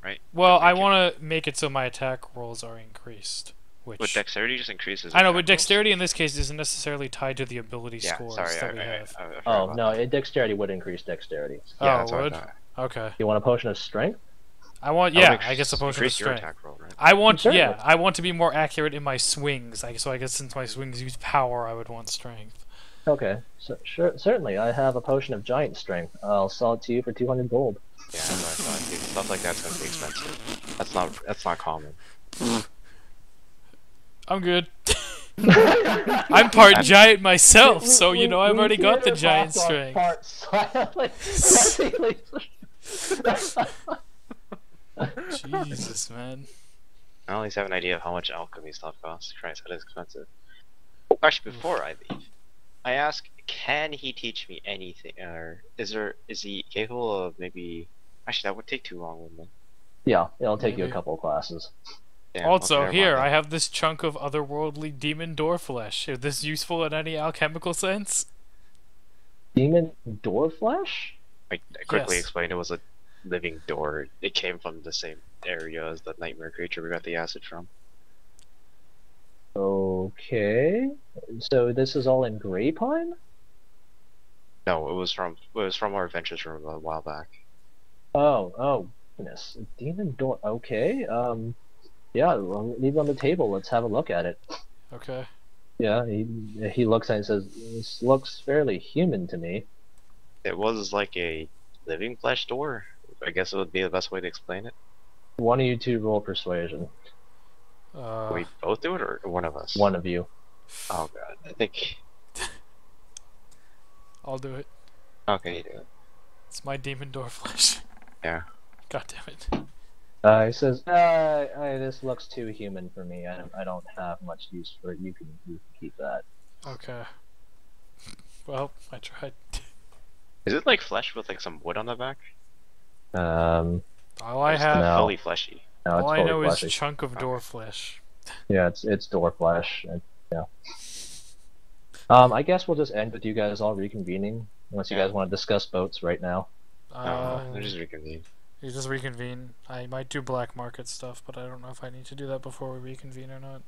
right? Well, To I make it- want to make it so my attack rolls are increased. But Which dexterity just increases. I know, attack but rolls. dexterity in this case isn't necessarily tied to the ability Yeah, scores sorry, that we have. I forgot Oh, about no, that. dexterity would increase dexterity. Yeah, Oh, that's what I would? thought. Okay. You want a potion of strength? I want, That would yeah, I guess a potion of increase your strength. attack roll, right? I want, Certainly. yeah, I want to be more accurate in my swings. So I guess since my swings use power, I would want strength. Okay, so, sure, certainly. I have a potion of giant strength. I'll sell it to you for 200 gold. Yeah, that's what I thought. Dude, stuff like that's gonna be expensive. That's not common. I'm good. I'm part giant myself, so you know I've already got the giant strength. Jesus, man. I at least have an idea of how much alchemy stuff costs. Christ, that is expensive. Actually, before I leave, I ask, can he teach me anything? Or is he capable of maybe? Actually, that would take too long, wouldn't it? Yeah, it'll take you a Maybe. couple of classes. Damn, Also, okay, never here, mind I have this chunk of otherworldly demon door flesh. Is this useful in any alchemical sense? Demon door flesh? I quickly Yes. explained it was a living door. It came from the same area as the nightmare creature we got the acid from. Okay. So this is all in Grey Pine? No, it was from our adventures from a while back. Oh, darkness. A demon door. Okay. Yeah. Well, leave it on the table. Let's have a look at it. Okay. Yeah. He looks at it and says, "This looks fairly human to me." It was like a living flesh door. I guess it would be the best way to explain it. One of you two roll persuasion. Can we both do it, or one of us? One of you. Oh god, I think. I'll do it. Okay, you do it. It's my demon door flesh. Yeah. God damn it. He says, "This looks too human for me. I don't have much use for it. You can keep that." Okay. Well, I tried. Is it like flesh with like some wood on the back? Um, All I Or is it have, No. fully fleshy. no, it's all I totally know fleshy. is chunk of door flesh. Yeah, it's door flesh. Yeah. I guess we'll just end with you guys all reconvening, unless you Yeah. guys want to discuss boats right now. They're just reconvene. You just reconvene. I might do black market stuff, but I don't know if I need to do that before we reconvene or not.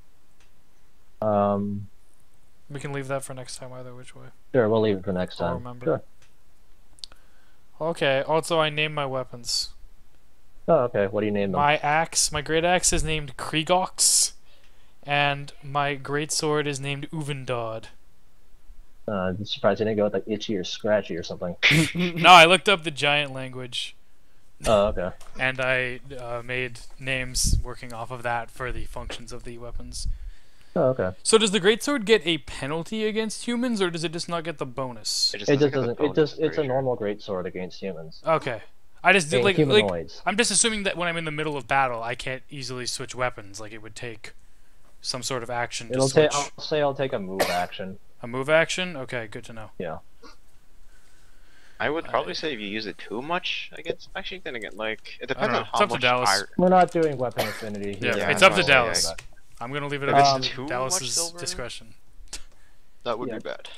We can leave that for next time either which way. Sure, we'll leave it for next I'll time. remember. Sure. Okay, also I named my weapons. Oh, okay. What do you name them? My great axe is named Kriegox, and my great sword is named Uvendod. I'm surprised you didn't go with like itchy or scratchy or something. No, I looked up the giant language, Oh, okay. and I made names working off of that for the functions of the weapons. Oh, okay. So does the greatsword get a penalty against humans, or does it just not get the bonus? It just get the doesn't. It bonus, just. I'm It's a pretty sure. normal greatsword against humans. Okay. I just did And like humanoids. I'm just assuming that when I'm in the middle of battle, I can't easily switch weapons. Like it would take some sort of action to It'll switch. take. I'll say I'll take a move action. A move action? Okay, good to know. Yeah. I would probably say if you use it too much against. Actually, then again, like it depends know. on It's how up to much Dallas. iron. We're not doing weapon affinity here. Yeah, Yeah, it's I up to know, Dallas. yeah, I'm gonna leave it If up it's to too much Dallas's silver, discretion. that would Yeah. be bad.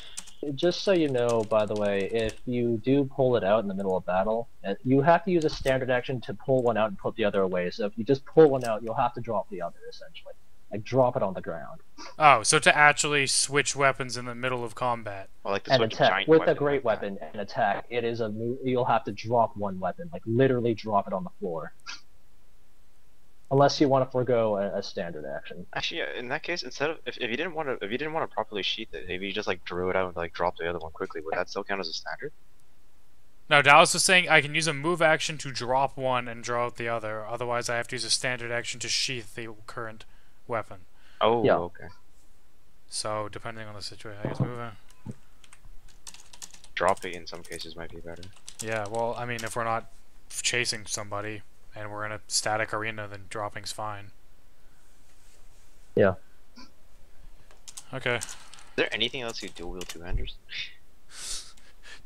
Just so you know, by the way, if you do pull it out in the middle of battle, you have to use a standard action to pull one out and put the other away. So if you just pull one out, you'll have to drop the other, essentially. Like, drop it on the ground. Oh, so to actually switch weapons in the middle of combat. Or like the And switch attack. giant With a weapon great like that. weapon and attack, it is a you'll have to drop one weapon. Like, literally drop it on the floor. Unless you want to forego a standard action. Actually, yeah, in that case, instead of if you didn't want to properly sheath it, if you just like drew it out and like drop the other one quickly, would that still count as a standard? No, Dallas was saying I can use a move action to drop one and draw out the other. Otherwise, I have to use a standard action to sheath the current weapon. Oh, Yeah. okay. So depending on the situation, I guess moving. Dropping in some cases might be better. Yeah, well, I mean, if we're not chasing somebody and we're in a static arena, then dropping's fine. Yeah. Okay. Is there anything else you dual wield two-handers?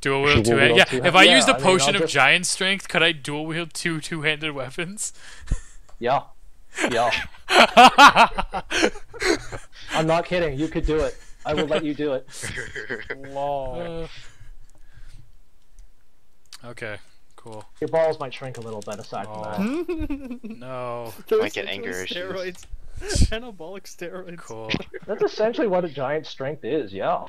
Dual wield Dual two-handed. wield Yeah, two-hand- if I yeah, used a I mean, potion I'll of just- giant strength, could I dual wield two-handed weapons? Yeah. Yeah. I'm not kidding. You could do it. I will let you do it. Lol. Okay, cool. Your balls might shrink a little bit aside from that. No, Might get anger issues. steroids. Anabolic steroids. cool. That's essentially what a giant strength is, yeah.